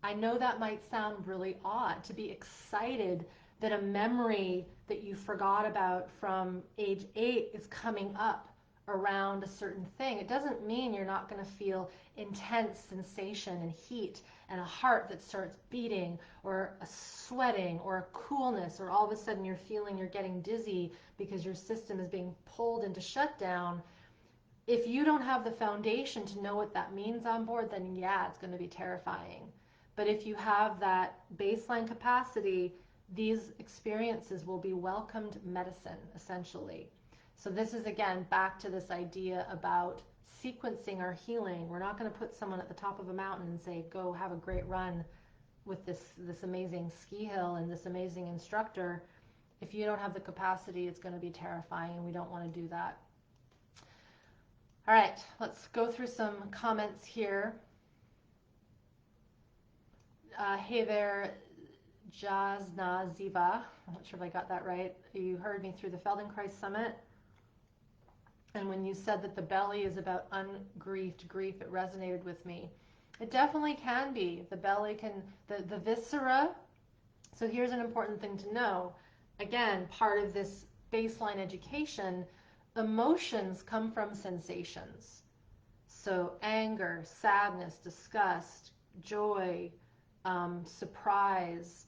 A: I know that might sound really odd to be excited that a memory that you forgot about from age 8 is coming up around a certain thing. It doesn't mean you're not going to feel intense sensation and heat and a heart that starts beating or a sweating or a coolness, or all of a sudden you're feeling you're getting dizzy because your system is being pulled into shutdown. If you don't have the foundation to know what that means on board, then yeah, it's going to be terrifying. But if you have that baseline capacity, these experiences will be welcomed medicine, essentially. So this is, again, back to this idea about sequencing our healing. We're not going to put someone at the top of a mountain and say, go have a great run with this amazing ski hill and this amazing instructor. If you don't have the capacity, it's going to be terrifying, and we don't want to do that. All right, let's go through some comments here. Hey there, Jasna Ziva. I'm not sure if I got that right. You heard me through the Feldenkrais Summit. And when you said that the belly is about ungrieved grief, it resonated with me. It definitely can be. The belly can, the viscera. So here's an important thing to know. Again, part of this baseline education, emotions come from sensations. So anger, sadness, disgust, joy, surprise,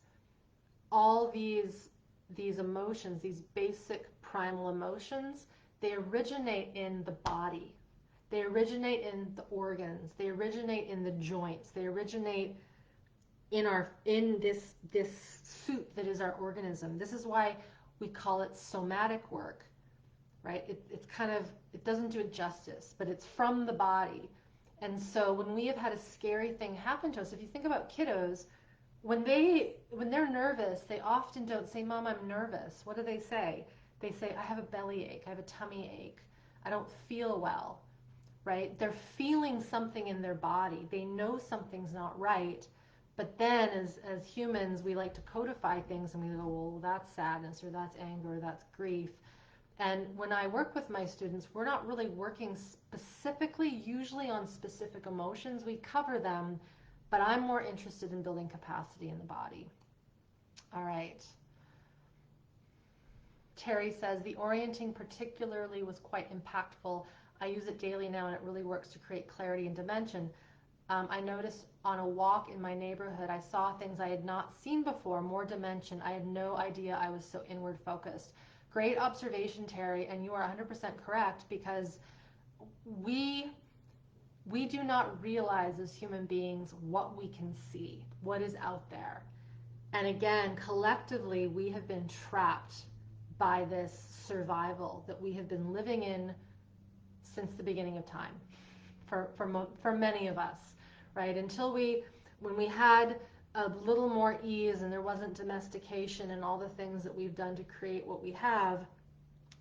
A: all these emotions, these basic primal emotions, they originate in the body. They originate in the organs. They originate in the joints. They originate in this suit that is our organism. This is why we call it somatic work, right? It's kind of, it doesn't do it justice, but it's from the body. And so when we have had a scary thing happen to us, if you think about kiddos, when they're nervous, they often don't say, Mom, I'm nervous. What do they say? They say, I have a belly ache, I have a tummy ache, I don't feel well, right? They're feeling something in their body. They know something's not right. But then as humans, we like to codify things and we go, well, that's sadness, or that's anger, or that's grief. And when I work with my students, we're not really working specifically, usually on specific emotions. We cover them, but I'm more interested in building capacity in the body. All right. Terry says, the orienting particularly was quite impactful. I use it daily now and it really works to create clarity and dimension. I noticed on a walk in my neighborhood, I saw things I had not seen before, more dimension. I had no idea I was so inward focused. Great observation, Terry, and you are 100% correct, because we do not realize as human beings what we can see, what is out there. And again, collectively, we have been trapped by this survival that we have been living in since the beginning of time, for many of us, right? Until when we had a little more ease and there wasn't domestication and all the things that we've done to create what we have,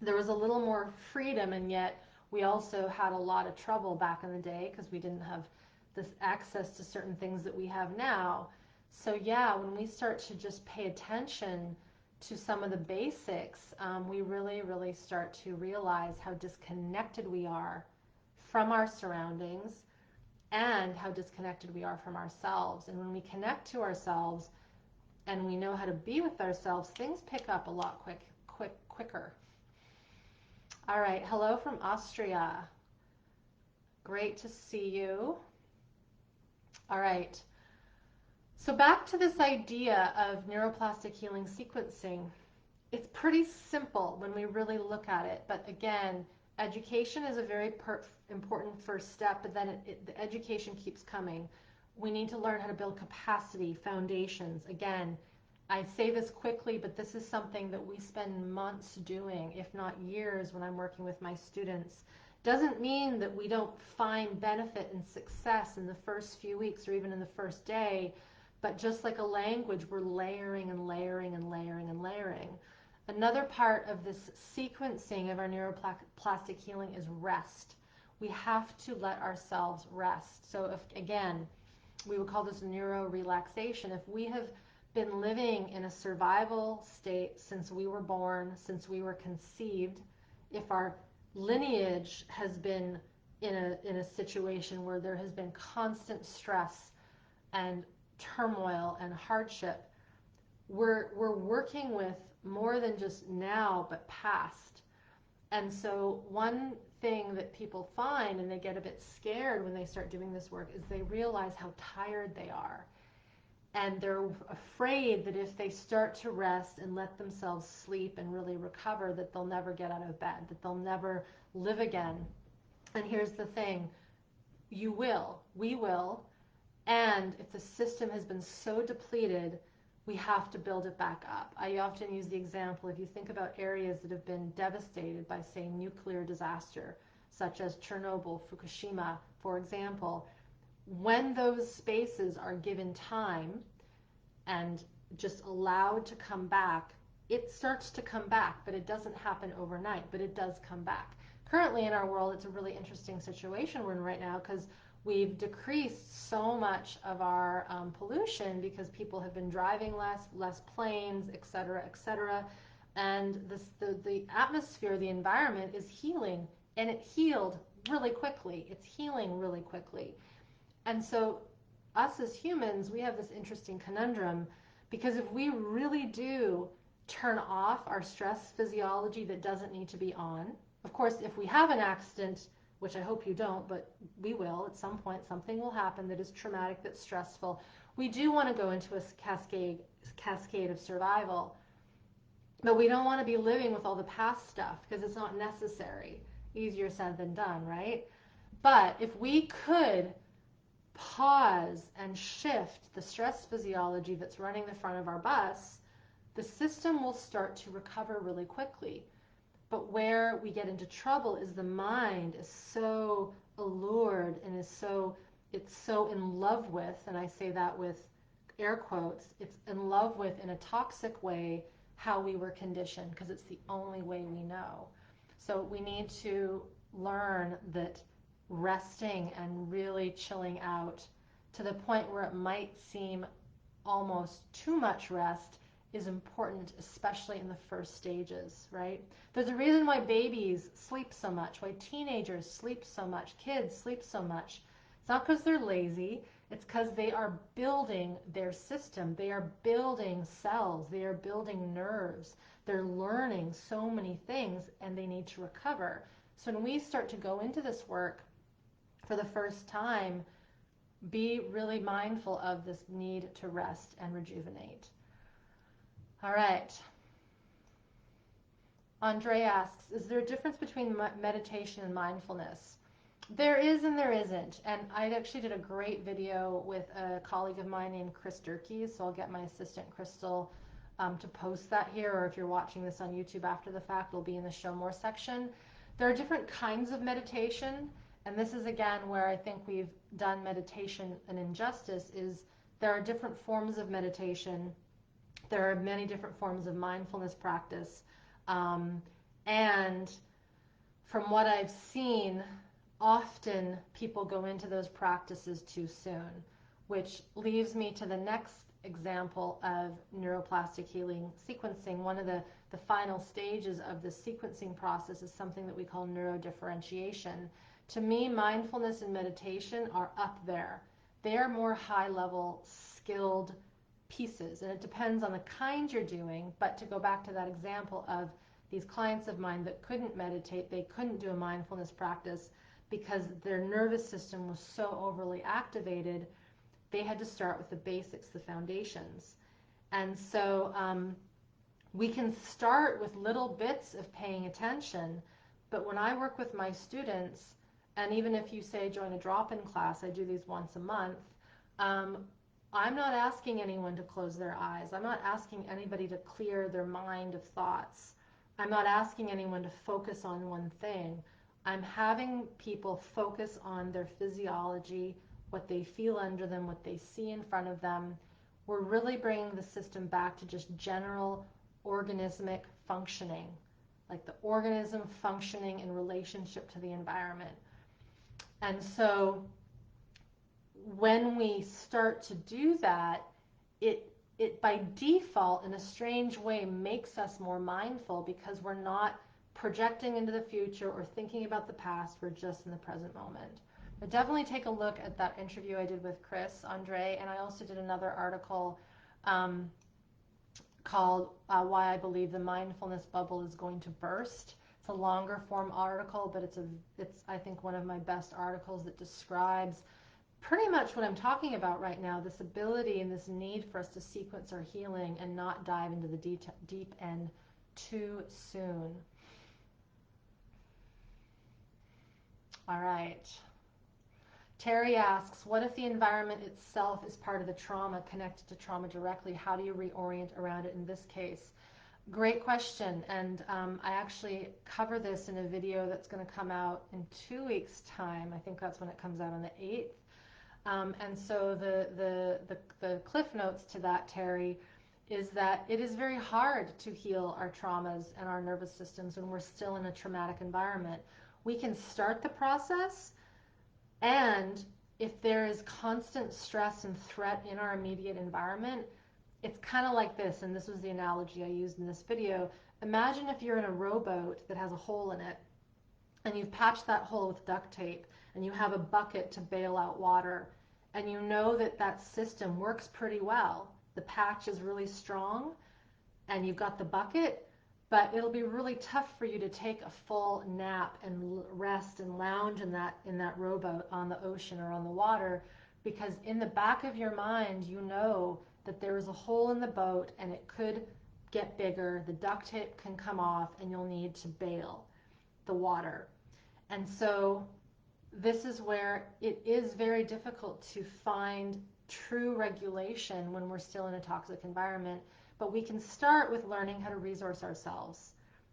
A: there was a little more freedom, and yet we also had a lot of trouble back in the day because we didn't have this access to certain things that we have now. So yeah, when we start to just pay attention to some of the basics, we really, really start to realize how disconnected we are from our surroundings and how disconnected we are from ourselves. And when we connect to ourselves and we know how to be with ourselves, things pick up a lot quicker. All right, hello from Austria. Great to see you. All right. So back to this idea of neuroplastic healing sequencing. It's pretty simple when we really look at it, but again, education is a very important first step, but then the education keeps coming. We need to learn how to build capacity, foundations. Again, I say this quickly, but this is something that we spend months doing, if not years, when I'm working with my students. Doesn't mean that we don't find benefit and success in the first few weeks or even in the first day, but just like a language, we're layering and layering and layering and layering. Another part of this sequencing of our neuroplastic healing is rest. We have to let ourselves rest. So if, again, we would call this neuro-relaxation. If we have been living in a survival state since we were born, since we were conceived, if our lineage has been in a situation where there has been constant stress and turmoil and hardship, we're working with more than just now, but past. And so one thing that people find, and they get a bit scared when they start doing this work, is they realize how tired they are. And they're afraid that if they start to rest and let themselves sleep and really recover, that they'll never get out of bed, that they'll never live again. And here's the thing, you will, we will, and if the system has been so depleted, we have to build it back up. I often use the example, if you think about areas that have been devastated by, say, nuclear disaster, such as Chernobyl, Fukushima, for example, when those spaces are given time and just allowed to come back, it starts to come back, but it doesn't happen overnight, but it does come back. Currently in our world, it's a really interesting situation we're in right now, because we've decreased so much of our pollution because people have been driving less planes, et cetera, and the atmosphere, the environment is healing, and it healed really quickly. It's healing really quickly. And so us as humans, we have this interesting conundrum, because if we really do turn off our stress physiology that doesn't need to be on, of course, if we have an accident, which I hope you don't, but we will at some point, something will happen that is traumatic, that's stressful. We do want to go into a cascade of survival, but we don't want to be living with all the past stuff, because it's not necessary. Easier said than done, right? But if we could pause and shift the stress physiology that's running the front of our bus, the system will start to recover really quickly. But where we get into trouble is the mind is so allured and it's so in love with, and I say that with air quotes, it's in love with, in a toxic way, how we were conditioned, because it's the only way we know. So we need to learn that resting and really chilling out to the point where it might seem almost too much rest is important, especially in the first stages, right? There's a reason why babies sleep so much, why teenagers sleep so much, kids sleep so much. It's not because they're lazy, it's because they are building their system, they are building cells, they are building nerves, they're learning so many things, and they need to recover. So when we start to go into this work for the first time, be really mindful of this need to rest and rejuvenate. All right. Andre asks, is there a difference between meditation and mindfulness? There is and there isn't. And I actually did a great video with a colleague of mine named Chris Durkee, so I'll get my assistant Crystal to post that here, or if you're watching this on YouTube after the fact, it'll be in the Show More section. There are different kinds of meditation, and this is again where I think we've done meditation an injustice, is there are different forms of meditation. There are many different forms of mindfulness practice. And from what I've seen, often people go into those practices too soon, which leaves me to the next example of neuroplastic healing sequencing. One of the final stages of the sequencing process is something that we call neurodifferentiation. To me, mindfulness and meditation are up there. They are more high-level, skilled pieces, and it depends on the kind you're doing. But to go back to that example of these clients of mine that couldn't meditate, they couldn't do a mindfulness practice because their nervous system was so overly activated, they had to start with the basics, the foundations. And so we can start with little bits of paying attention, but when I work with my students, and even if you say join a drop-in class, I do these once a month, I'm not asking anyone to close their eyes. I'm not asking anybody to clear their mind of thoughts. I'm not asking anyone to focus on one thing. I'm having people focus on their physiology, what they feel under them, what they see in front of them. We're really bringing the system back to just general organismic functioning, like the organism functioning in relationship to the environment. And so when we start to do that, it by default, in a strange way, makes us more mindful, because we're not projecting into the future or thinking about the past. We're just in the present moment. But definitely take a look at that interview I did with Chris Andre, and I also did another article called Why I Believe the Mindfulness Bubble is Going to Burst. It's a longer form article, but it's I think one of my best articles that describes pretty much what I'm talking about right now, this ability and this need for us to sequence our healing and not dive into the deep end too soon. All right. Terry asks, what if the environment itself is part of the trauma, connected to trauma directly? How do you reorient around it in this case? Great question. And I actually cover this in a video that's going to come out in 2 weeks' time. I think that's when it comes out on the 8th. And so the cliff notes to that, Terry, is that it is very hard to heal our traumas and our nervous systems when we're still in a traumatic environment. We can start the process, and if there is constant stress and threat in our immediate environment, it's kind of like this, and this was the analogy I used in this video. Imagine if you're in a rowboat that has a hole in it, and you've patched that hole with duct tape, and you have a bucket to bail out water, and you know that that system works pretty well. The patch is really strong, and you've got the bucket, but it'll be really tough for you to take a full nap and rest and lounge in that rowboat on the ocean or on the water, because in the back of your mind you know that there is a hole in the boat and it could get bigger, the duct tape can come off, and you'll need to bail the water. And so this is where it is very difficult to find true regulation when we're still in a toxic environment. But we can start with learning how to resource ourselves,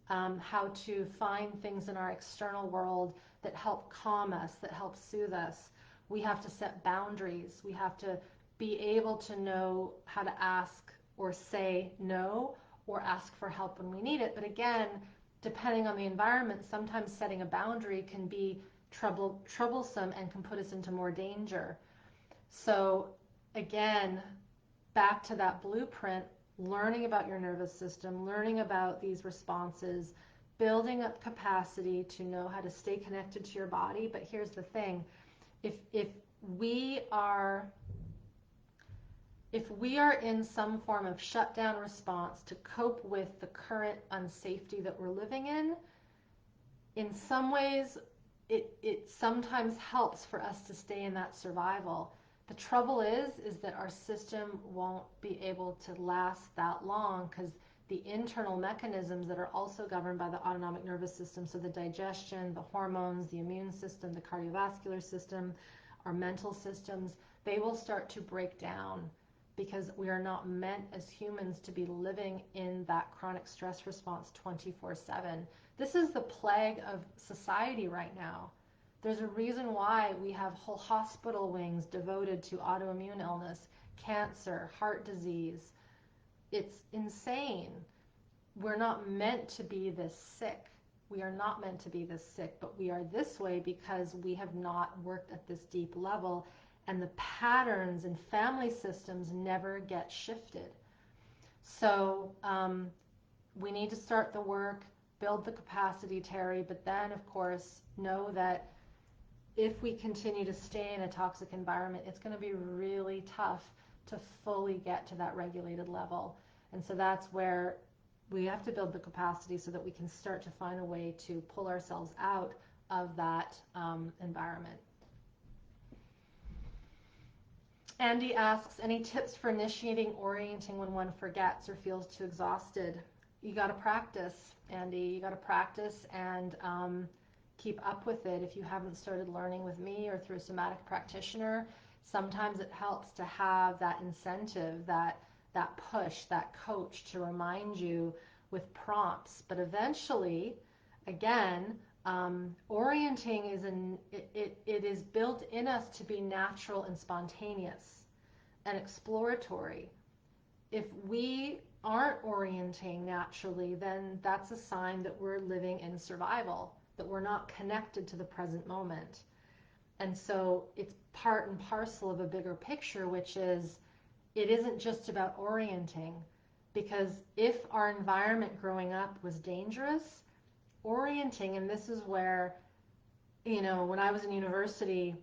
A: how to find things in our external world that help calm us, that help soothe us. We have to set boundaries. We have to be able to know how to ask or say no, or ask for help when we need it. But again, depending on the environment, sometimes setting a boundary can be troublesome and can put us into more danger. So again, back to that blueprint, learning about your nervous system, learning about these responses, building up capacity to know how to stay connected to your body. But here's the thing, if we are in some form of shutdown response to cope with the current unsafety that we're living in some ways it sometimes helps for us to stay in that survival. The trouble is that our system won't be able to last that long, because the internal mechanisms that are also governed by the autonomic nervous system, so the digestion, the hormones, the immune system, the cardiovascular system, our mental systems, they will start to break down, because we are not meant as humans to be living in that chronic stress response 24/7. This is the plague of society right now. There's a reason why we have whole hospital wings devoted to autoimmune illness, cancer, heart disease. It's insane. We're not meant to be this sick. We are not meant to be this sick, but we are this way because we have not worked at this deep level, and the patterns and family systems never get shifted. So we need to start the work, build the capacity, Terry, but then, of course, know that if we continue to stay in a toxic environment, it's going to be really tough to fully get to that regulated level. And so that's where we have to build the capacity so that we can start to find a way to pull ourselves out of that environment. Andy asks, any tips for initiating orienting when one forgets or feels too exhausted? You got to practice, Andy. You got to practice and keep up with it. If you haven't started learning with me or through a somatic practitioner, sometimes it helps to have that incentive, that push, that coach to remind you with prompts. But eventually, again, orienting it is built in us to be natural and spontaneous and exploratory. If we aren't orienting naturally, then that's a sign that we're living in survival, that we're not connected to the present moment. And so it's part and parcel of a bigger picture, which is it isn't just about orienting, because if our environment growing up was dangerous, orienting, and this is where, when I was in university,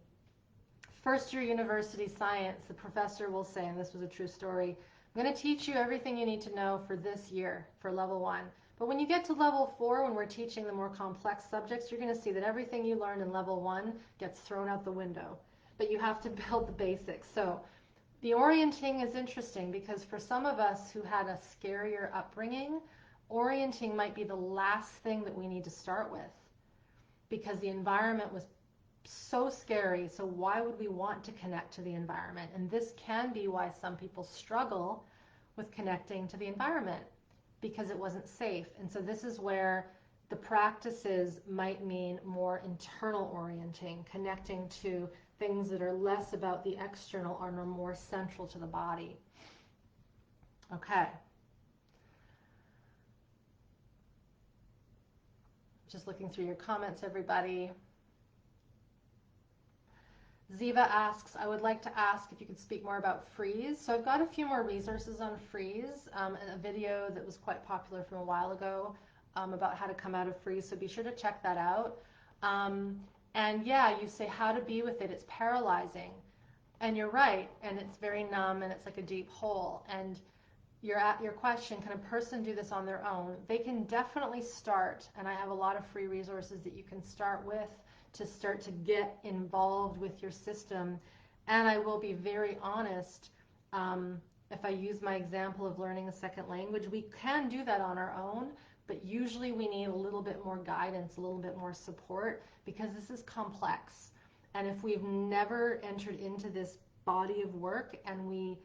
A: first year university science, the professor will say, and this was a true story, I'm going to teach you everything you need to know for this year, for level 1. But when you get to level 4, when we're teaching the more complex subjects, you're going to see that everything you learned in level 1 gets thrown out the window. But you have to build the basics. So the orienting is interesting because for some of us who had a scarier upbringing, orienting might be the last thing that we need to start with because the environment was so scary. So why would we want to connect to the environment? And this can be why some people struggle with connecting to the environment because it wasn't safe. And so this is where the practices might mean more internal orienting, connecting to things that are less about the external and are more central to the body. Okay. Just looking through your comments, everybody. Ziva asks, I would like to ask if you could speak more about freeze. So I've got a few more resources on freeze, and a video that was quite popular from a while ago about how to come out of freeze. So be sure to check that out. And yeah, you say how to be with it. It's paralyzing. And you're right. And it's very numb and it's like a deep hole. And you're at your question, can a person do this on their own? They can definitely start. And I have a lot of free resources that you can start with to start to get involved with your system. And I will be very honest, if I use my example of learning a second language, we can do that on our own, but usually we need a little bit more guidance, a little bit more support, because this is complex. And if we've never entered into this body of work and we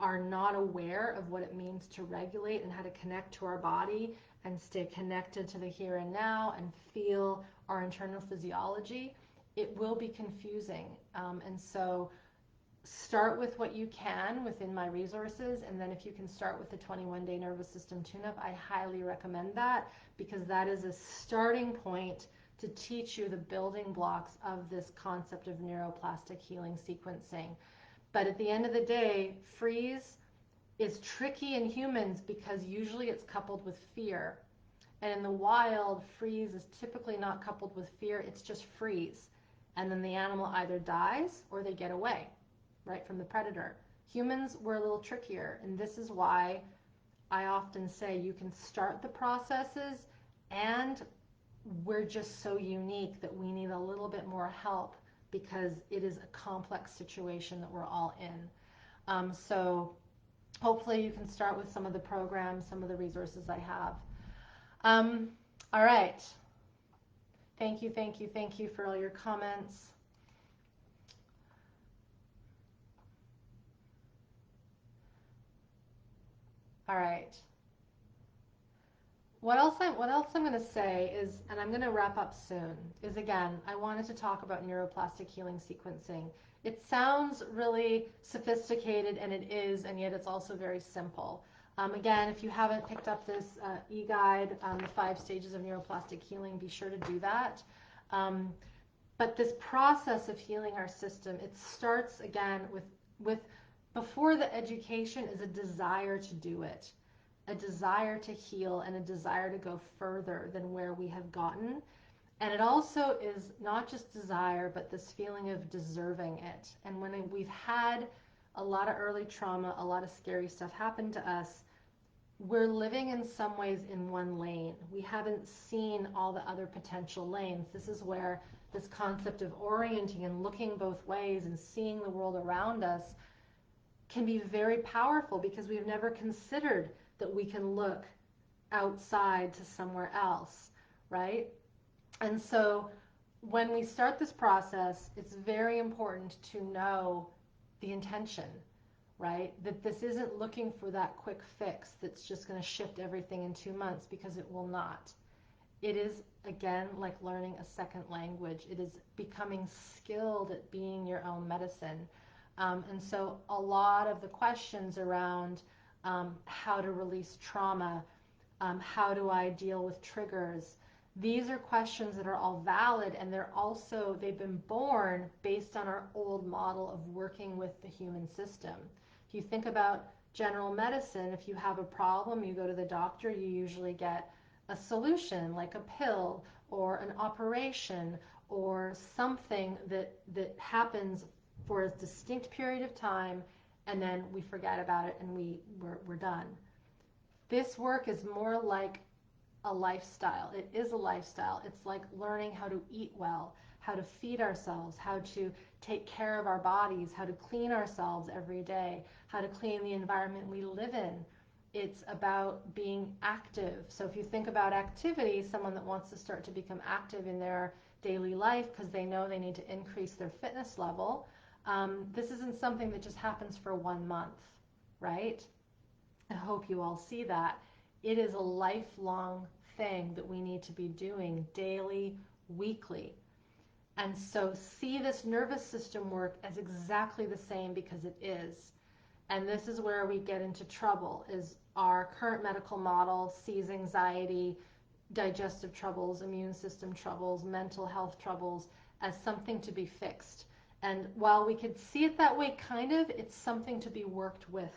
A: are not aware of what it means to regulate and how to connect to our body and stay connected to the here and now and feel our internal physiology, it will be confusing. And so start with what you can within my resources, and then if you can start with the 21-day nervous system tune-up, I highly recommend that, because that is a starting point to teach you the building blocks of this concept of neuroplastic healing sequencing. But at the end of the day, freeze is tricky in humans because usually it's coupled with fear. And in the wild, freeze is typically not coupled with fear, it's just freeze. And then the animal either dies or they get away, right, from the predator. Humans were a little trickier, and this is why I often say you can start the processes, and we're just so unique that we need a little bit more help because it is a complex situation that we're all in. So hopefully you can start with some of the programs, some of the resources I have. All right. Thank you, thank you, thank you for all your comments. All right. What else I'm going to say is, and I'm going to wrap up soon, is again, I wanted to talk about neuroplastic healing sequencing. It sounds really sophisticated, and it is, and yet it's also very simple. Again, if you haven't picked up this e-guide, the 5 stages of neuroplastic healing, be sure to do that. But this process of healing our system, it starts again with before the education is a desire to do it, a desire to heal, and a desire to go further than where we have gotten. And it also is not just desire, but this feeling of deserving it. And when we've had a lot of early trauma, a lot of scary stuff happen to us, we're living in some ways in one lane. We haven't seen all the other potential lanes. This is where this concept of orienting and looking both ways and seeing the world around us can be very powerful, because we've never considered that we can look outside to somewhere else, right? And so when we start this process, it's very important to know the intention, right? That this isn't looking for that quick fix that's just going to shift everything in 2 months, because it will not. It is, again, like learning a second language. It is becoming skilled at being your own medicine. And so a lot of the questions around how to release trauma, how do I deal with triggers, these are questions that are all valid, and they've been born based on our old model of working with the human system. If you think about general medicine, if you have a problem, you go to the doctor, you usually get a solution like a pill or an operation or something that happens for a distinct period of time, and then we forget about it and we're done. This work is more like a lifestyle. It is a lifestyle. It's like learning how to eat well, how to feed ourselves, how to take care of our bodies, how to clean ourselves every day, how to clean the environment we live in. It's about being active. So if you think about activity, someone that wants to start to become active in their daily life because they know they need to increase their fitness level, this isn't something that just happens for 1 month, right? I hope you all see that. It is a lifelong thing that we need to be doing daily, weekly. And so see this nervous system work as exactly the same, because it is. And this is where we get into trouble, is our current medical model sees anxiety, digestive troubles, immune system troubles, mental health troubles as something to be fixed. And while we could see it that way, kind of, it's something to be worked with.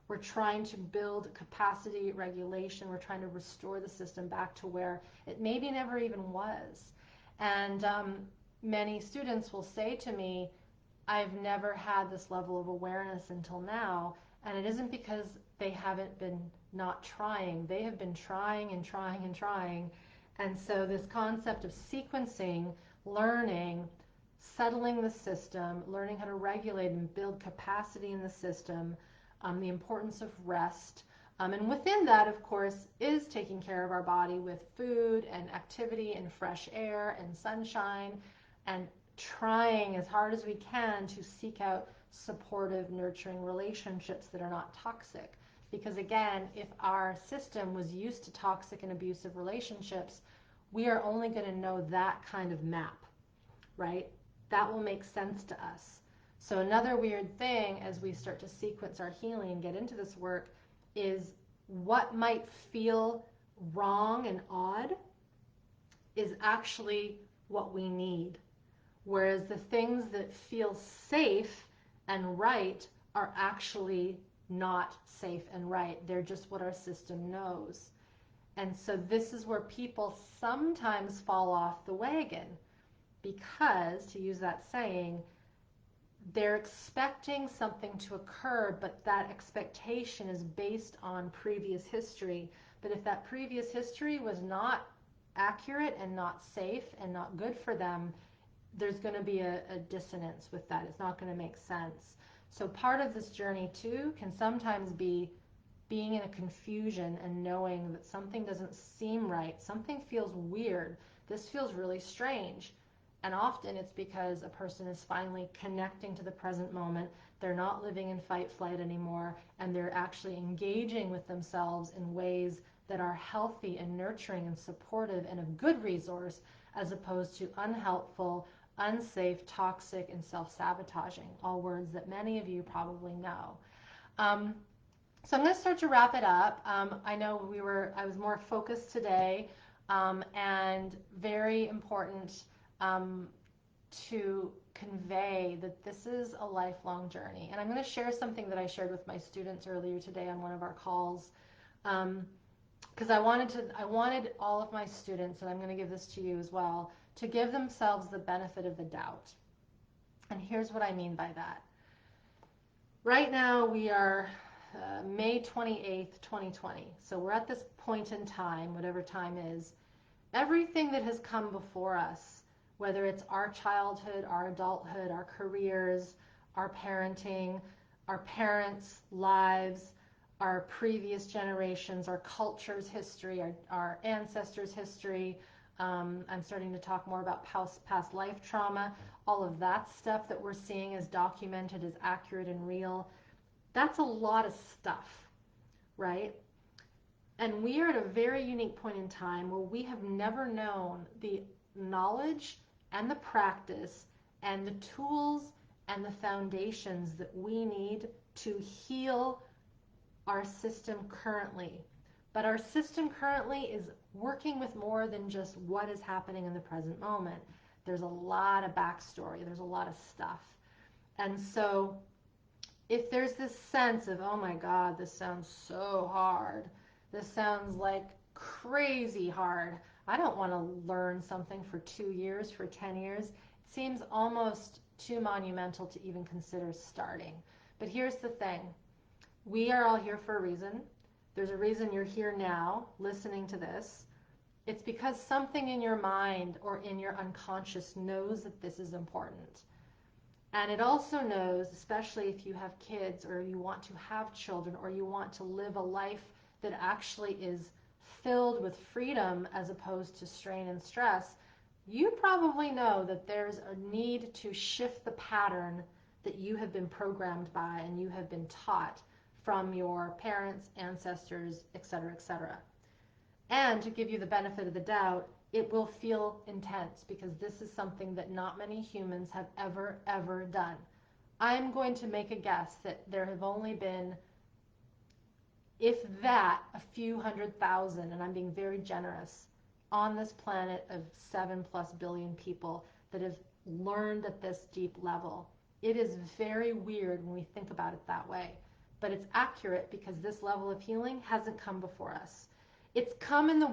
A: We're trying to build capacity regulation. We're trying to restore the system back to where it maybe never even was. And many students will say to me, I've never had this level of awareness until now. And it isn't because they haven't been not trying. They have been trying and trying and trying. And so this concept of sequencing, learning, settling the system, learning how to regulate and build capacity in the system, the importance of rest. And within that, of course, is taking care of our body with food and activity and fresh air and sunshine, and trying as hard as we can to seek out supportive, nurturing relationships that are not toxic. Because again, if our system was used to toxic and abusive relationships, we are only going to know that kind of map, right? That will make sense to us. So another weird thing as we start to sequence our healing and get into this work is what might feel wrong and odd is actually what we need. Whereas the things that feel safe and right are actually not safe and right. They're just what our system knows. And so this is where people sometimes fall off the wagon because, to use that saying, they're expecting something to occur, but that expectation is based on previous history. But if that previous history was not accurate and not safe and not good for them, there's going to be a dissonance with that. It's not going to make sense. So part of this journey too can sometimes be being in a confusion and knowing that something doesn't seem right. Something feels weird. This feels really strange. And often it's because a person is finally connecting to the present moment. They're not living in fight flight anymore, and they're actually engaging with themselves in ways that are healthy and nurturing and supportive and a good resource, as opposed to unhelpful, unsafe, toxic, and self-sabotaging, all words that many of you probably know. So I'm going to start to wrap it up. I know I was more focused today, and very important to convey that this is a lifelong journey. And I'm going to share something that I shared with my students earlier today on one of our calls, because I wanted all of my students, and I'm going to give this to you as well, to give themselves the benefit of the doubt. And here's what I mean by that. Right now we are May 28th, 2020. So we're at this point in time, whatever time is. Everything that has come before us, whether it's our childhood, our adulthood, our careers, our parenting, our parents' lives, our previous generations, our culture's history, our ancestors' history. I'm starting to talk more about past life trauma. All of that stuff that we're seeing is documented, is accurate and real. That's a lot of stuff, right? And we are at a very unique point in time where we have never known the knowledge and the practice and the tools and the foundations that we need to heal our system currently. But our system currently is working with more than just what is happening in the present moment. There's a lot of backstory. There's a lot of stuff. And so if there's this sense of, oh my God, this sounds so hard. This sounds like crazy hard. I don't want to learn something for 2 years, for 10 years. It seems almost too monumental to even consider starting. But here's the thing. We are all here for a reason. There's a reason you're here now listening to this. It's because something in your mind or in your unconscious knows that this is important. And it also knows, especially if you have kids or you want to have children or you want to live a life that actually is filled with freedom as opposed to strain and stress, you probably know that there's a need to shift the pattern that you have been programmed by and you have been taught from your parents, ancestors, etc., etc. And to give you the benefit of the doubt, it will feel intense because this is something that not many humans have ever done. I'm going to make a guess that there have only been, if that, a few 100,000, and I'm being very generous, on this planet of 7+ billion people that have learned at this deep level. It is very weird when we think about it that way, but it's accurate because this level of healing hasn't come before us. It's come in the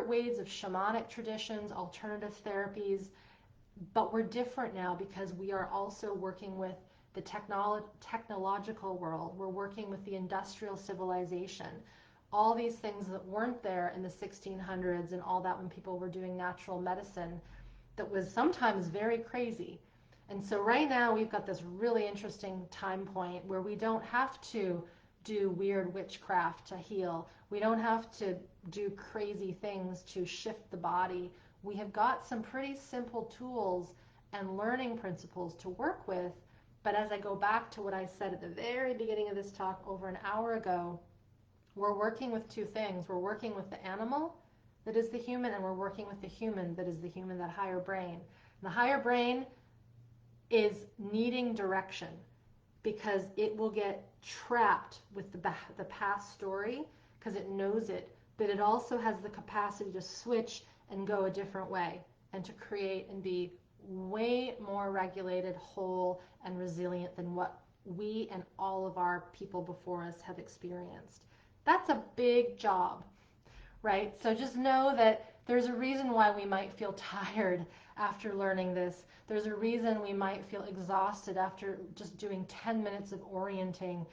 A: ways of shamanic traditions, alternative therapies, but we're different now because we are also working with the technological world. We're working with the industrial civilization. All these things that weren't there in the 1600s and all that when people were doing natural medicine that was sometimes very crazy. And so right now we've got this really interesting time point where we don't have to do weird witchcraft to heal. We don't have to do crazy things to shift the body. We have got some pretty simple tools and learning principles to work with. But as I go back to what I said at the very beginning of this talk over an hour ago, we're working with two things. We're working with the animal that is the human, and we're working with the human that is the human, that higher brain. And the higher brain is needing direction because it will get trapped with the past story because it knows it, but it also has the capacity to switch and go a different way and to create and be way more regulated, whole, and resilient than what we and all of our people before us have experienced. That's a big job, right? So just know that there's a reason why we might feel tired after learning this. There's a reason we might feel exhausted after just doing 10 minutes of orienting.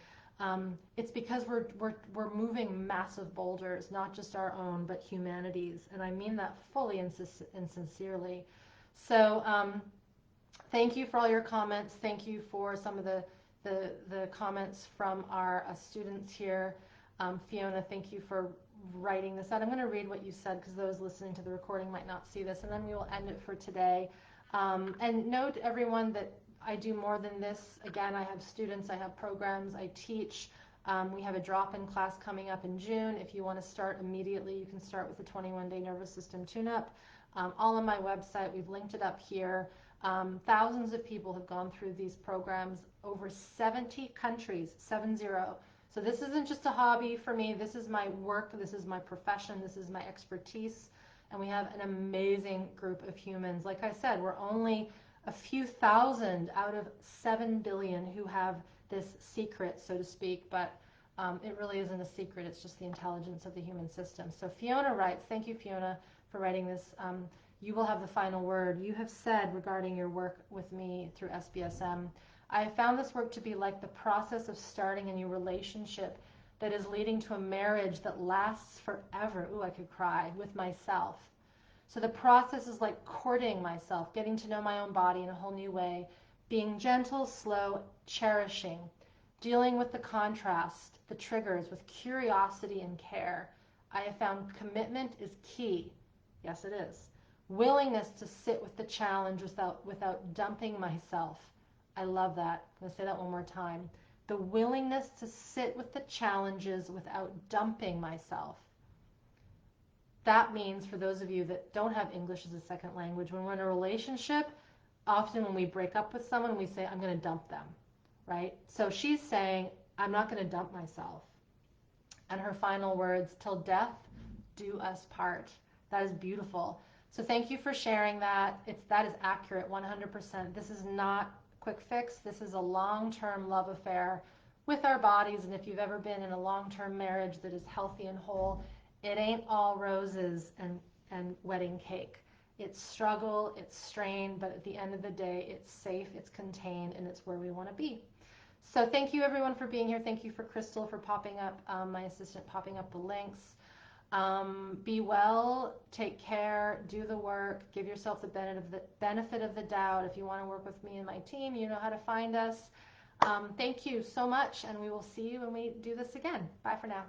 A: It's because we're moving massive boulders, not just our own, but humanity's. And I mean that fully and sincerely. So thank you for all your comments. Thank you for some of the comments from our students here. Fiona, thank you for writing this out. I'm going to read what you said because those listening to the recording might not see this, and then we will end it for today. And note, everyone, that I do more than this. Again, I have students, I have programs, I teach. We have a drop-in class coming up in June. If you want to start immediately, you can start with the 21-day nervous system tune-up. All on my website. We've linked it up here. Thousands of people have gone through these programs, over 70 countries, 70. So this isn't just a hobby for me. This is my work. This is my profession. This is my expertise. And we have an amazing group of humans. Like I said, we're only a few thousand out of 7 billion who have this secret, so to speak, but it really isn't a secret. It's just the intelligence of the human system. So Fiona writes, thank you, Fiona, for writing this. You will have the final word. You have said regarding your work with me through SBSM, I have found this work to be like the process of starting a new relationship that is leading to a marriage that lasts forever. Ooh, I could cry, with myself. So the process is like courting myself, getting to know my own body in a whole new way, being gentle, slow, cherishing, dealing with the contrast, the triggers with curiosity and care. I have found commitment is key. Yes, it is. Willingness to sit with the challenge without dumping myself. I love that. I'm going to say that one more time. The willingness to sit with the challenges without dumping myself. That means, for those of you that don't have English as a second language, when we're in a relationship, often when we break up with someone, we say, I'm going to dump them, right? So she's saying, I'm not going to dump myself. And her final words, till death do us part. That is beautiful. So thank you for sharing that. That is accurate, 100%. This is not a quick fix. This is a long-term love affair with our bodies. And if you've ever been in a long-term marriage that is healthy and whole, It ain't all roses and wedding cake. It's struggle, it's strain, but at the end of the day, it's safe, it's contained, and it's where we want to be. So thank you everyone for being here. Thank you for Crystal for popping up, my assistant popping up the links. Be well, take care, do the work, give yourself the benefit of the doubt. If you want to work with me and my team, you know how to find us. Thank you so much, and we will see you when we do this again. Bye for now.